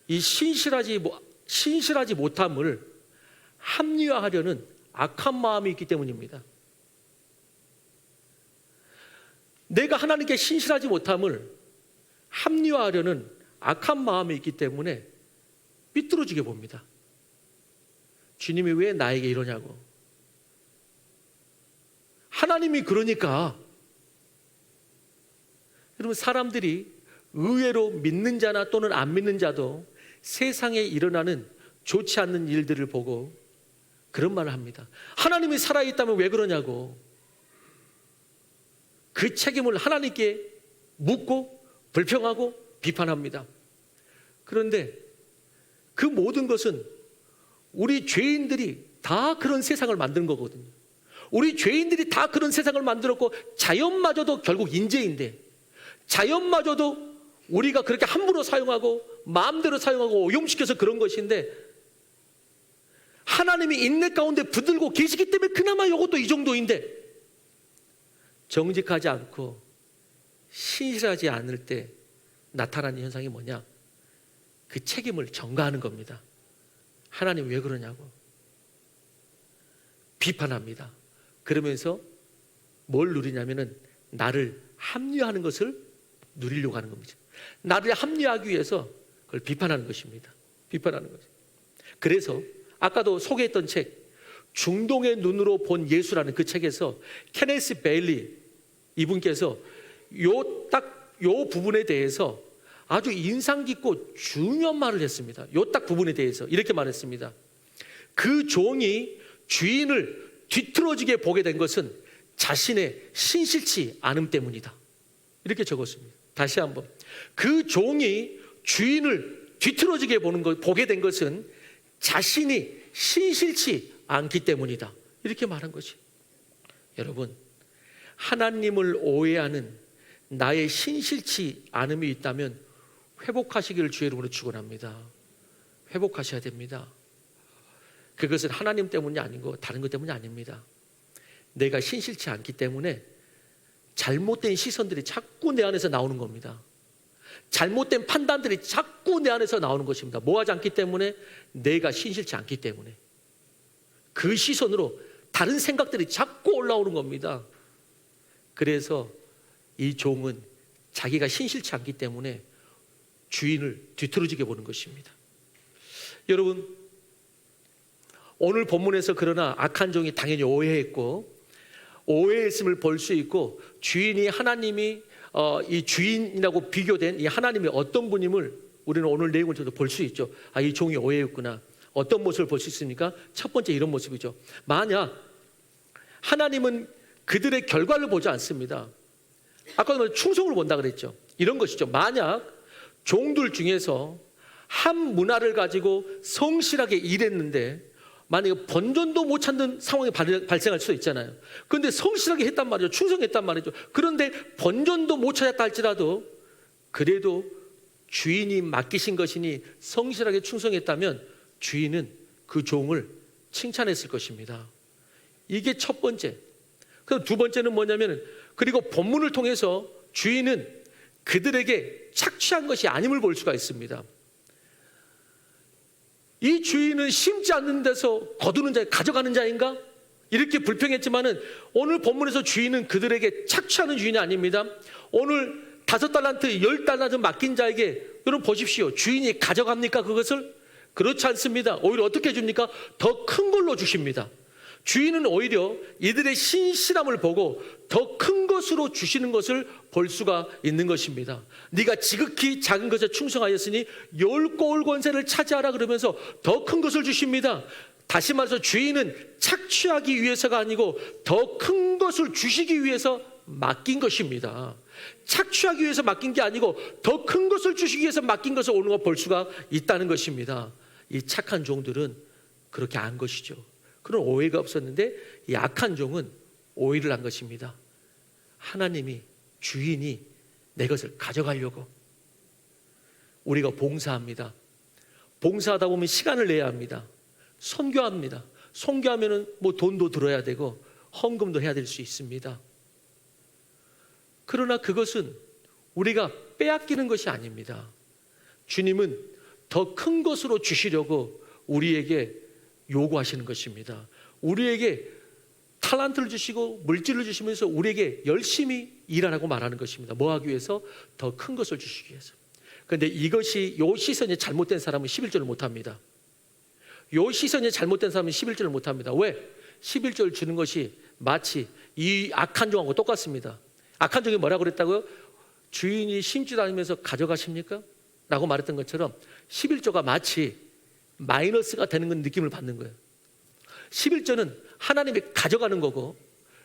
이 신실하지 못함을 합리화하려는 악한 마음이 있기 때문입니다. 내가 하나님께 신실하지 못함을 합리화하려는 악한 마음이 있기 때문에 삐뚤어지게 봅니다. 주님이 왜 나에게 이러냐고. 하나님이 그러니까. 여러분, 사람들이 의외로 믿는 자나 또는 안 믿는 자도 세상에 일어나는 좋지 않는 일들을 보고 그런 말을 합니다. 하나님이 살아있다면 왜 그러냐고. 그 책임을 하나님께 묻고 불평하고 비판합니다. 그런데 그 모든 것은 우리 죄인들이 다 그런 세상을 만든 거거든요. 우리 죄인들이 다 그런 세상을 만들었고, 자연마저도 결국 인재인데, 자연마저도 우리가 그렇게 함부로 사용하고 마음대로 사용하고 오염시켜서 그런 것인데, 하나님이 인내 가운데 붙들고 계시기 때문에 그나마 이것도 이 정도인데, 정직하지 않고 신실하지 않을 때 나타나는 현상이 뭐냐? 그 책임을 전가하는 겁니다. 하나님 왜 그러냐고 비판합니다. 그러면서 뭘 누리냐면은 나를 합리화하는 것을 누리려고 하는 겁니다. 나를 합리화하기 위해서 그걸 비판하는 것입니다. 비판하는 거죠. 그래서 아까도 소개했던 책, 중동의 눈으로 본 예수라는 그 책에서 케네스 베일리 이분께서 요 부분에 대해서 아주 인상 깊고 중요한 말을 했습니다. 요 딱 부분에 대해서 이렇게 말했습니다. 그 종이 주인을 뒤틀어지게 보게 된 것은 자신의 신실치 않음 때문이다. 이렇게 적었습니다. 다시 한번. 그 종이 주인을 뒤틀어지게 보게 된 것은 자신이 신실치 않기 때문이다. 이렇게 말한 것이. 여러분, 하나님을 오해하는 나의 신실치 않음이 있다면 회복하시기를 주의 이름으로 축원합니다. 회복하셔야 됩니다. 그것은 하나님 때문이 아니고 다른 것 때문이 아닙니다. 내가 신실치 않기 때문에 잘못된 시선들이 자꾸 내 안에서 나오는 겁니다. 잘못된 판단들이 자꾸 내 안에서 나오는 것입니다. 뭐 하지 않기 때문에? 내가 신실치 않기 때문에. 그 시선으로 다른 생각들이 자꾸 올라오는 겁니다. 그래서 이 종은 자기가 신실치 않기 때문에 주인을 뒤틀어지게 보는 것입니다. 여러분, 오늘 본문에서 그러나 악한 종이 당연히 오해했고, 오해했음을 볼 수 있고, 주인이 하나님이 이 주인이라고 비교된 이 하나님이 어떤 분임을 우리는 오늘 내용을 통해서 볼 수 있죠. 아, 이 종이 오해했구나. 어떤 모습을 볼 수 있습니까? 첫 번째 이런 모습이죠. 만약 하나님은 그들의 결과를 보지 않습니다. 아까도 충성을 본다 그랬죠. 이런 것이죠. 만약 종들 중에서 한 문화를 가지고 성실하게 일했는데 만약에 번전도 못 찾는 상황이 발생할 수도 있잖아요. 그런데 성실하게 했단 말이죠. 충성했단 말이죠. 그런데 번전도 못 찾았다 할지라도 그래도 주인이 맡기신 것이니 성실하게 충성했다면 주인은 그 종을 칭찬했을 것입니다. 이게 첫 번째. 그럼 두 번째는 뭐냐면, 그리고 본문을 통해서 주인은 그들에게 착취한 것이 아님을 볼 수가 있습니다. 이 주인은 심지 않는 데서 거두는 자, 가져가는 자인가? 이렇게 불평했지만은 오늘 본문에서 주인은 그들에게 착취하는 주인이 아닙니다. 오늘 5달란트, 10달란트 맡긴 자에게 여러분 보십시오. 주인이 가져갑니까 그것을? 그렇지 않습니다. 오히려 어떻게 줍니까? 더 큰 걸로 주십니다. 주인은 오히려 이들의 신실함을 보고 더 큰 것으로 주시는 것을 볼 수가 있는 것입니다. 네가 지극히 작은 것에 충성하였으니 10골 권세를 차지하라 그러면서 더 큰 것을 주십니다. 다시 말해서 주인은 착취하기 위해서가 아니고 더 큰 것을 주시기 위해서 맡긴 것입니다. 착취하기 위해서 맡긴 게 아니고 더 큰 것을 주시기 위해서 맡긴 것을 오늘 볼 수가 있다는 것입니다. 이 착한 종들은 그렇게 안 것이죠. 그런 오해가 없었는데 이 악한 종은 오해를 한 것입니다. 하나님이, 주인이 내 것을 가져가려고. 우리가 봉사합니다. 봉사하다 보면 시간을 내야 합니다. 선교합니다. 선교하면은 뭐 돈도 들어야 되고 헌금도 해야 될 수 있습니다. 그러나 그것은 우리가 빼앗기는 것이 아닙니다. 주님은 더 큰 것으로 주시려고 우리에게 요구하시는 것입니다. 우리에게 탈란트를 주시고 물질을 주시면서 우리에게 열심히 일하라고 말하는 것입니다. 뭐 하기 위해서? 더 큰 것을 주시기 위해서. 그런데 이것이, 요 시선이 잘못된 사람은 11절을 못합니다. 요 시선이 잘못된 사람은 11절을 못합니다. 왜? 11절 주는 것이 마치 이 악한 종하고 똑같습니다. 악한 종이 뭐라고 그랬다고요? 주인이 심지도 않으면서 가져가십니까? 라고 말했던 것처럼 11조가 마치 마이너스가 되는 건 느낌을 받는 거예요. 11조는 하나님이 가져가는 거고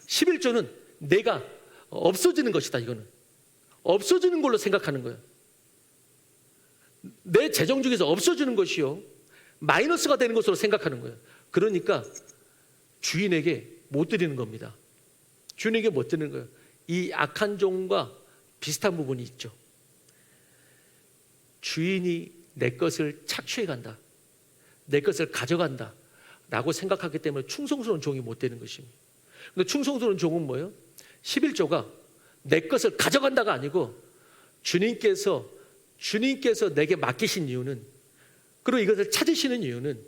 11조는 내가 없어지는 것이다. 이거는 없어지는 걸로 생각하는 거예요. 내 재정 중에서 없어지는 것이요 마이너스가 되는 것으로 생각하는 거예요. 그러니까 주인에게 못 드리는 겁니다. 주인에게 못 드리는 거예요. 이 악한 종과 비슷한 부분이 있죠. 주인이 내 것을 착취해 간다, 내 것을 가져간다 라고 생각하기 때문에 충성스러운 종이 못 되는 것입니다. 근데 충성스러운 종은 뭐예요? 11조가 내 것을 가져간다가 아니고 주님께서 내게 맡기신 이유는, 그리고 이것을 찾으시는 이유는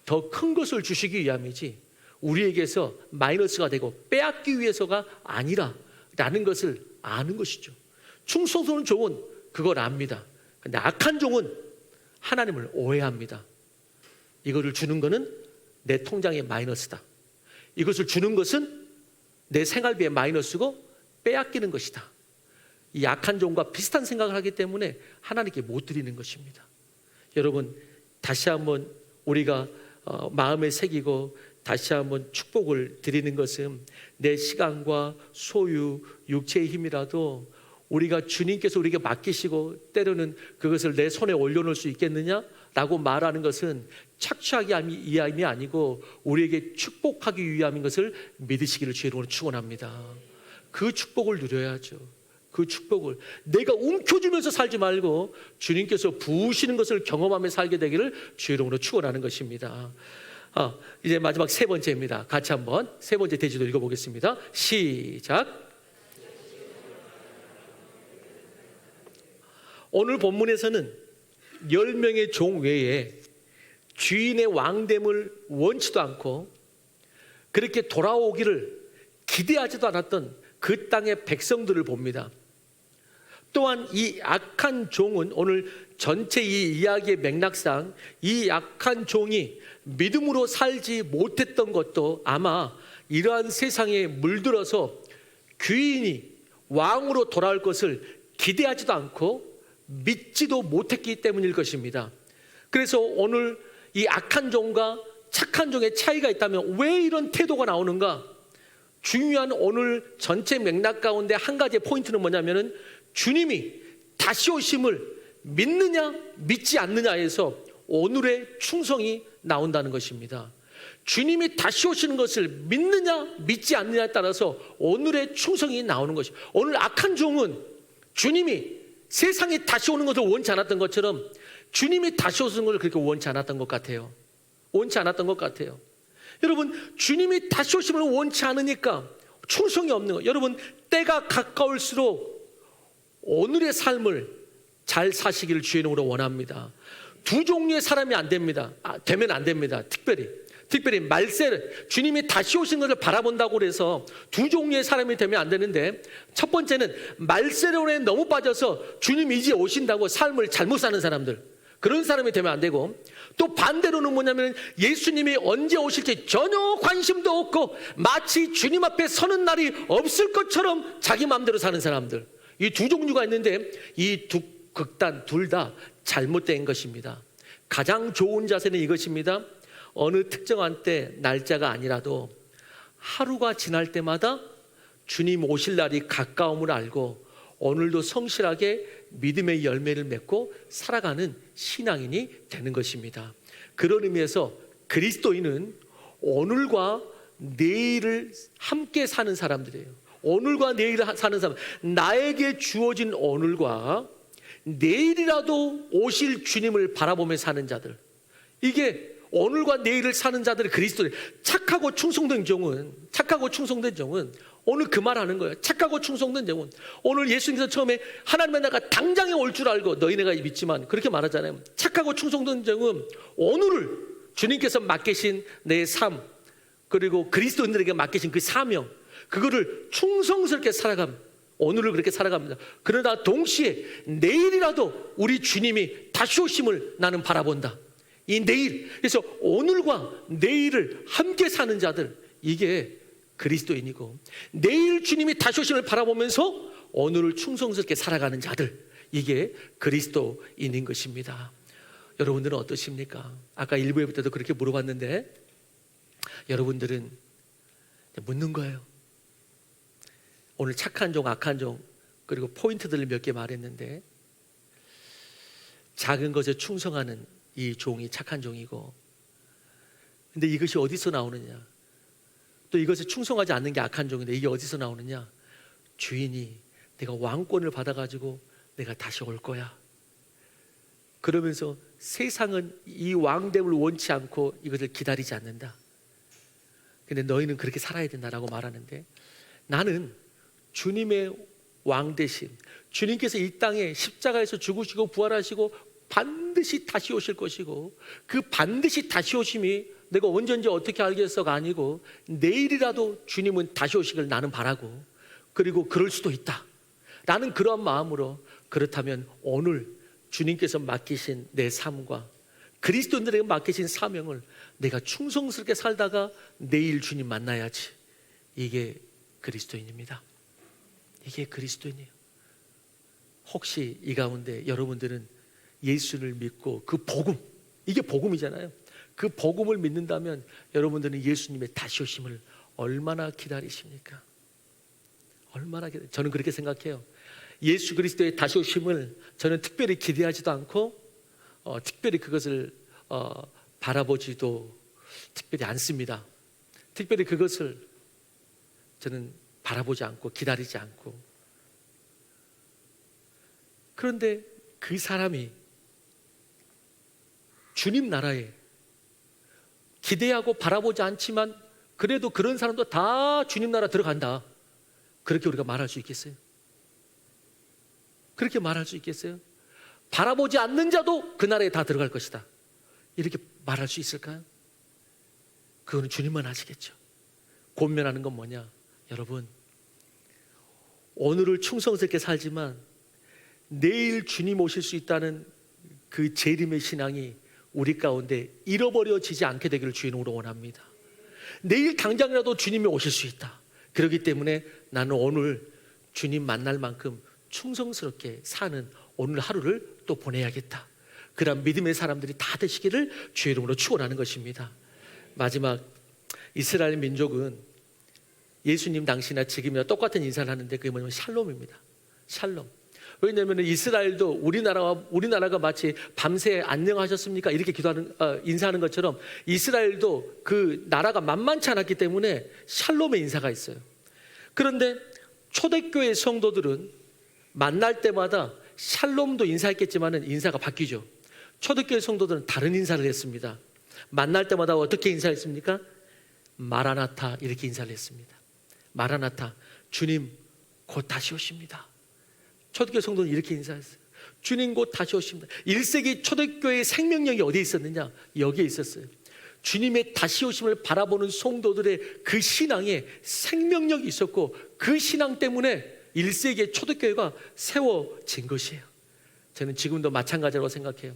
더 큰 것을 주시기 위함이지 우리에게서 마이너스가 되고 빼앗기 위해서가 아니라 라는 것을 아는 것이죠. 충성스러운 종은 그걸 압니다. 근데 악한 종은 하나님을 오해합니다. 이거를 주는 것은 내 통장에 마이너스다. 이것을 주는 것은 내 생활비에 마이너스고 빼앗기는 것이다. 이 악한 종과 비슷한 생각을 하기 때문에 하나님께 못 드리는 것입니다. 여러분, 다시 한번 우리가 마음에 새기고 다시 한번 축복을 드리는 것은 내 시간과 소유, 육체의 힘이라도 우리가 주님께서 우리에게 맡기시고 때로는 그것을 내 손에 올려놓을 수 있겠느냐라고 말하는 것은 착취하기 위함이 아니고 우리에게 축복하기 위함인 것을 믿으시기를 주의 이름으로 축원합니다. 그 축복을 누려야죠. 그 축복을 내가 움켜쥐면서 살지 말고 주님께서 부으시는 것을 경험하며 살게 되기를 주의 이름으로 축원하는 것입니다. 이제 마지막 세 번째입니다. 같이 한번 세 번째 대지도 읽어보겠습니다. 시작. 오늘 본문에서는 10명의 종 외에 주인의 왕됨을 원치도 않고 그렇게 돌아오기를 기대하지도 않았던 그 땅의 백성들을 봅니다. 또한 이 악한 종은 오늘 전체 이 이야기의 맥락상 이 악한 종이 믿음으로 살지 못했던 것도 아마 이러한 세상에 물들어서 귀인이 왕으로 돌아올 것을 기대하지도 않고 믿지도 못했기 때문일 것입니다. 그래서 오늘 이 악한 종과 착한 종의 차이가 있다면 왜 이런 태도가 나오는가? 중요한 오늘 전체 맥락 가운데 한 가지의 포인트는 뭐냐면은 주님이 다시 오심을 믿느냐 믿지 않느냐에서 오늘의 충성이 나온다는 것입니다. 주님이 다시 오시는 것을 믿느냐 믿지 않느냐에 따라서 오늘의 충성이 나오는 것입니다. 오늘 악한 종은 주님이 세상에 다시 오는 것을 원치 않았던 것처럼 주님이 다시 오시는 것을 그렇게 원치 않았던 것 같아요. 원치 않았던 것 같아요. 여러분, 주님이 다시 오심을 원치 않으니까 충성이 없는 거. 여러분, 때가 가까울수록 오늘의 삶을 잘 사시기를 주의 이름으로 원합니다. 두 종류의 사람이 안 됩니다. 되면 안 됩니다. 특별히 말세, 주님이 다시 오신 것을 바라본다고 해서 두 종류의 사람이 되면 안 되는데, 첫 번째는 말세론에 너무 빠져서 주님 이제 오신다고 삶을 잘못 사는 사람들, 그런 사람이 되면 안 되고, 또 반대로는 뭐냐면 예수님이 언제 오실지 전혀 관심도 없고 마치 주님 앞에 서는 날이 없을 것처럼 자기 마음대로 사는 사람들, 이 두 종류가 있는데 이 두 극단 둘 다 잘못된 것입니다. 가장 좋은 자세는 이것입니다. 어느 특정한 때 날짜가 아니라도 하루가 지날 때마다 주님 오실 날이 가까움을 알고 오늘도 성실하게 믿음의 열매를 맺고 살아가는 신앙인이 되는 것입니다. 그런 의미에서 그리스도인은 오늘과 내일을 함께 사는 사람들이에요. 오늘과 내일을 사는 사람, 나에게 주어진 오늘과 내일이라도 오실 주님을 바라보며 사는 자들, 이게 오늘과 내일을 사는 자들이 그리스도인. 착하고 충성된 종은 오늘 그 말 하는 거예요. 착하고 충성된 종은 오늘 예수님께서 처음에 하나님의 나라가 당장에 올 줄 알고 너희네가 믿지만 그렇게 말하잖아요. 착하고 충성된 종은 오늘을 주님께서 맡기신 내 삶, 그리고 그리스도인들에게 맡기신 그 사명, 그거를 충성스럽게 살아갑니다. 오늘을 그렇게 살아갑니다. 그러나 동시에 내일이라도 우리 주님이 다시 오심을 나는 바라본다. 이 내일, 그래서 오늘과 내일을 함께 사는 자들, 이게 그리스도인이고, 내일 주님이 다시 오심을 바라보면서 오늘을 충성스럽게 살아가는 자들, 이게 그리스도인인 것입니다. 여러분들은 어떠십니까? 아까 1부에 때도 그렇게 물어봤는데 여러분들은 묻는 거예요. 오늘 착한 종, 악한 종, 그리고 포인트들을 몇 개 말했는데, 작은 것에 충성하는 이 종이 착한 종이고, 근데 이것이 어디서 나오느냐? 또 이것에 충성하지 않는 게 악한 종인데 이게 어디서 나오느냐? 주인이 내가 왕권을 받아가지고 내가 다시 올 거야, 그러면서 세상은 이 왕됨을 원치 않고 이것을 기다리지 않는다. 근데 너희는 그렇게 살아야 된다라고 말하는데, 나는 주님의 왕 대신 주님께서 이 땅에 십자가에서 죽으시고 부활하시고 반드시 다시 오실 것이고, 그 반드시 다시 오심이 내가 언제 어떻게 알겠어가 아니고 내일이라도 주님은 다시 오시길 나는 바라고, 그리고 그럴 수도 있다 라는 그러한 마음으로, 그렇다면 오늘 주님께서 맡기신 내 삶과 그리스도인들에게 맡기신 사명을 내가 충성스럽게 살다가 내일 주님 만나야지. 이게 그리스도인입니다. 이게 그리스도인이에요. 혹시 이 가운데 여러분들은 예수를 믿고 그 복음, 이게 복음이잖아요. 그 복음을 믿는다면 여러분들은 예수님의 다시 오심을 얼마나 기다리십니까? 얼마나 기다려? 저는 그렇게 생각해요. 예수 그리스도의 다시 오심을 저는 특별히 기대하지도 않고 특별히 그것을 바라보지도 특별히 않습니다. 특별히 그것을 저는 바라보지 않고 기다리지 않고. 그런데 그 사람이 주님 나라에 기대하고 바라보지 않지만 그래도 그런 사람도 다 주님 나라 들어간다, 그렇게 우리가 말할 수 있겠어요? 그렇게 말할 수 있겠어요? 바라보지 않는 자도 그 나라에 다 들어갈 것이다, 이렇게 말할 수 있을까요? 그거는 주님만 아시겠죠. 권면하는 건 뭐냐? 여러분, 오늘을 충성스럽게 살지만 내일 주님 오실 수 있다는 그 재림의 신앙이 우리 가운데 잃어버려지지 않게 되기를 주님으로 원합니다. 내일 당장이라도 주님이 오실 수 있다. 그렇기 때문에 나는 오늘 주님 만날 만큼 충성스럽게 사는 오늘 하루를 또 보내야겠다, 그런 믿음의 사람들이 다 되시기를 주의 이름으로 축원하는 것입니다. 마지막, 이스라엘 민족은 예수님 당시나 지금이나 똑같은 인사를 하는데 그게 뭐냐면 샬롬입니다. 샬롬. 왜냐하면 이스라엘도 우리나라가 마치 밤새 안녕하셨습니까 이렇게 인사하는 것처럼 이스라엘도 그 나라가 만만치 않았기 때문에 샬롬의 인사가 있어요. 그런데 초대교회 성도들은 만날 때마다 샬롬도 인사했겠지만 인사가 바뀌죠. 초대교회 성도들은 다른 인사를 했습니다. 만날 때마다 어떻게 인사했습니까? 마라나타, 이렇게 인사를 했습니다. 마라나타, 주님 곧 다시 오십니다. 초대교회 성도는 이렇게 인사했어요. 주님 곧 다시 오십니다. 1세기 초대교회의 생명력이 어디에 있었느냐? 여기에 있었어요. 주님의 다시 오심을 바라보는 성도들의 그 신앙에 생명력이 있었고, 그 신앙 때문에 1세기의 초대교회가 세워진 것이에요. 저는 지금도 마찬가지라고 생각해요.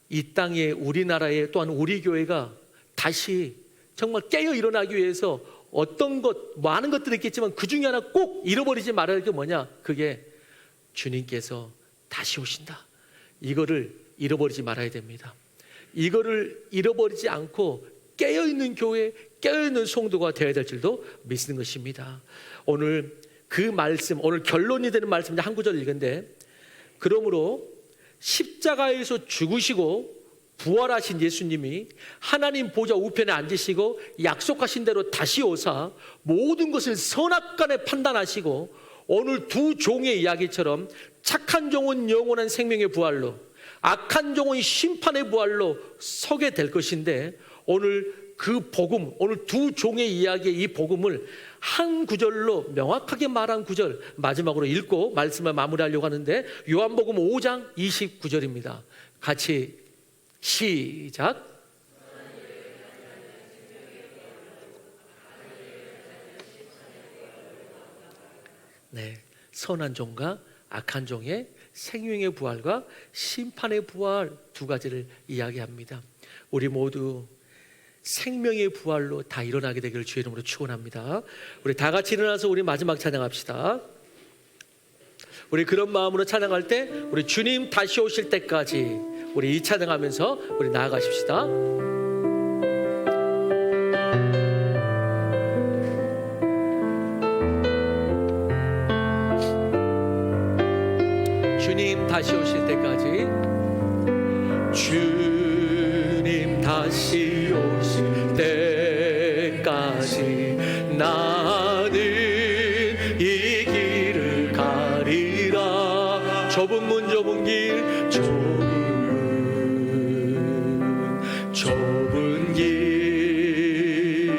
이 땅에, 우리나라에, 또한 우리 교회가 다시 정말 깨어 일어나기 위해서 어떤 것, 많은 것들이 있겠지만 그 중에 하나 꼭 잃어버리지 말아야 할 게 뭐냐? 그게 주님께서 다시 오신다. 이거를 잃어버리지 말아야 됩니다. 이거를 잃어버리지 않고 깨어있는 교회, 깨어있는 성도가 되어야 될 줄도 믿는 것입니다. 오늘 그 말씀, 오늘 결론이 되는 말씀 한 구절 읽은데, 그러므로 십자가에서 죽으시고 부활하신 예수님이 하나님 보좌 우편에 앉으시고 약속하신 대로 다시 오사 모든 것을 선악간에 판단하시고, 오늘 두 종의 이야기처럼 착한 종은 영원한 생명의 부활로, 악한 종은 심판의 부활로 서게 될 것인데, 오늘 그 복음, 오늘 두 종의 이야기의 이 복음을 한 구절로 명확하게 말한 구절 마지막으로 읽고 말씀을 마무리하려고 하는데, 요한복음 5장 29절입니다. 같이 시작. 네, 선한 종과 악한 종의 생명의 부활과 심판의 부활, 두 가지를 이야기합니다. 우리 모두 생명의 부활로 다 일어나게 되기를 주의 이름으로 축원합니다. 우리 다 같이 일어나서 우리 마지막 찬양합시다. 우리 그런 마음으로 찬양할 때 우리 주님 다시 오실 때까지 우리 이 찬양하면서 우리 나아가십시다. 주님 다시 오실 때까지, 주님 다시 오실 때까지 나는 이 길을 가리라. 좁은 문 좁은 길, 좁은 길,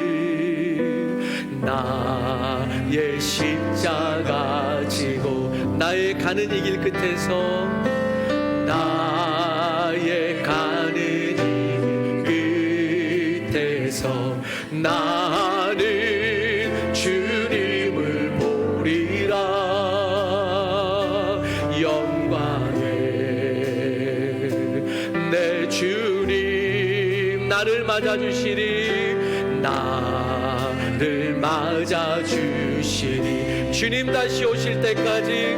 나의 십자가 지고 나의 가는 이 길 끝에서, 나의 가는 이 길 끝에서 나는 주님을 보리라. 영광의 내 주님 나를 맞아주시리, 나를 맞아주시리. 주님 다시 오실 때까지,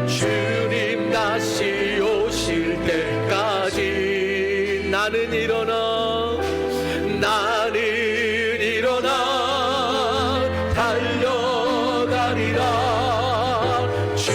주님 다시 오실 때까지 나는 일어나, 나는 일어나 달려가리라. 주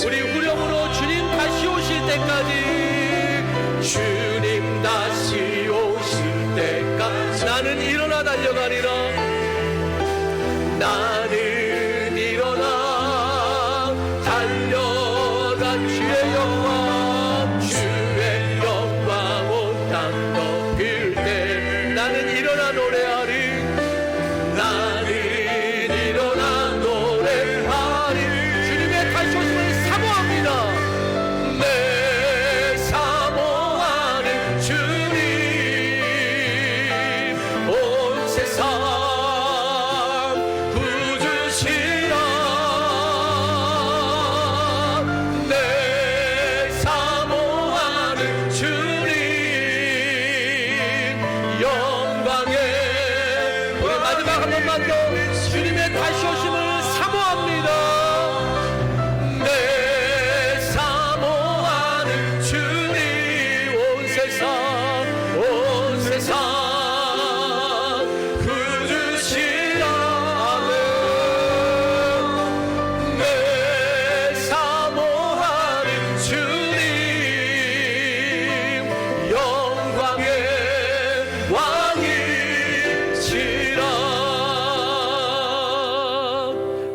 우리 후렴으로 주님 다시 오실 때까지, 주님 다시 오실 때까지 나는 일어나 달려가리라. 나는 일어나 달려가 주의 영광, 주의 영광 온 땅 덮일 때 나는 일어나 노래하리. 나는 일어나 노래하리. 주님의 다시 오심을 사모합니다. 내 사모하는 주님, 온 세상 주님의 다시 오심을 사모합니다. 내 사모하는 주님, 온 세상 구주시라. 내 사모하는 주님, 영광의 왕이시라.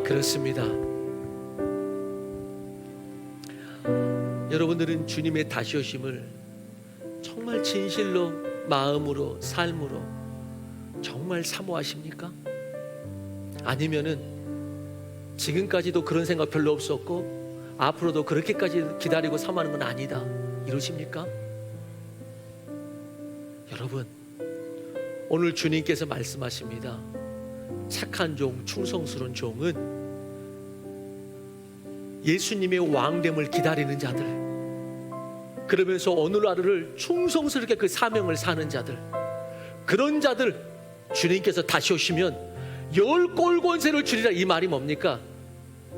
그렇습니다. 여러분들은 주님의 다시 오심을 정말 진실로, 마음으로, 삶으로 정말 사모하십니까? 아니면은 지금까지도 그런 생각 별로 없었고 앞으로도 그렇게까지 기다리고 사모하는 건 아니다 이러십니까? 여러분, 오늘 주님께서 말씀하십니다. 착한 종, 충성스러운 종은 예수님의 왕됨을 기다리는 자들, 그러면서 오늘 하루를 충성스럽게 그 사명을 사는 자들, 그런 자들 주님께서 다시 오시면 열 꼴권세를 주리라. 이 말이 뭡니까?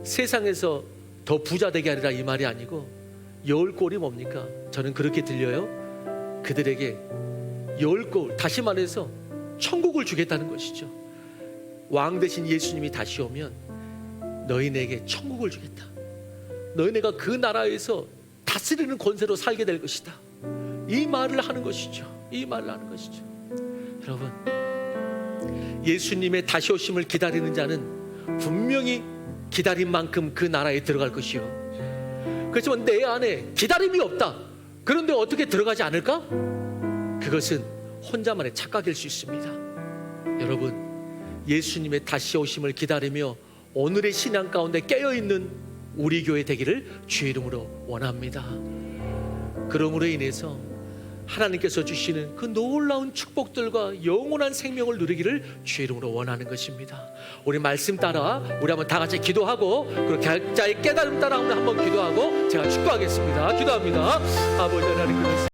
세상에서 더 부자 되게 하리라 이 말이 아니고, 열 꼴이 뭡니까? 저는 그렇게 들려요. 그들에게 열 꼴, 다시 말해서 천국을 주겠다는 것이죠. 왕 대신 예수님이 다시 오면 너희네게 천국을 주겠다. 너희네가 그 나라에서 다스리는 권세로 살게 될 것이다. 이 말을 하는 것이죠. 이 말을 하는 것이죠. 여러분, 예수님의 다시 오심을 기다리는 자는 분명히 기다린 만큼 그 나라에 들어갈 것이요. 그렇지만 내 안에 기다림이 없다. 그런데 어떻게 들어가지 않을까? 그것은 혼자만의 착각일 수 있습니다. 여러분, 예수님의 다시 오심을 기다리며 오늘의 신앙 가운데 깨어있는 우리 교회 되기를 주의 이름으로 원합니다. 그러므로 인해서 하나님께서 주시는 그 놀라운 축복들과 영원한 생명을 누리기를 주의 이름으로 원하는 것입니다. 우리 말씀 따라 우리 한번 다 같이 기도하고, 그리고 각자의 깨달음 따라 한번 기도하고 제가 축도하겠습니다. 기도합니다. 아버지 하나님,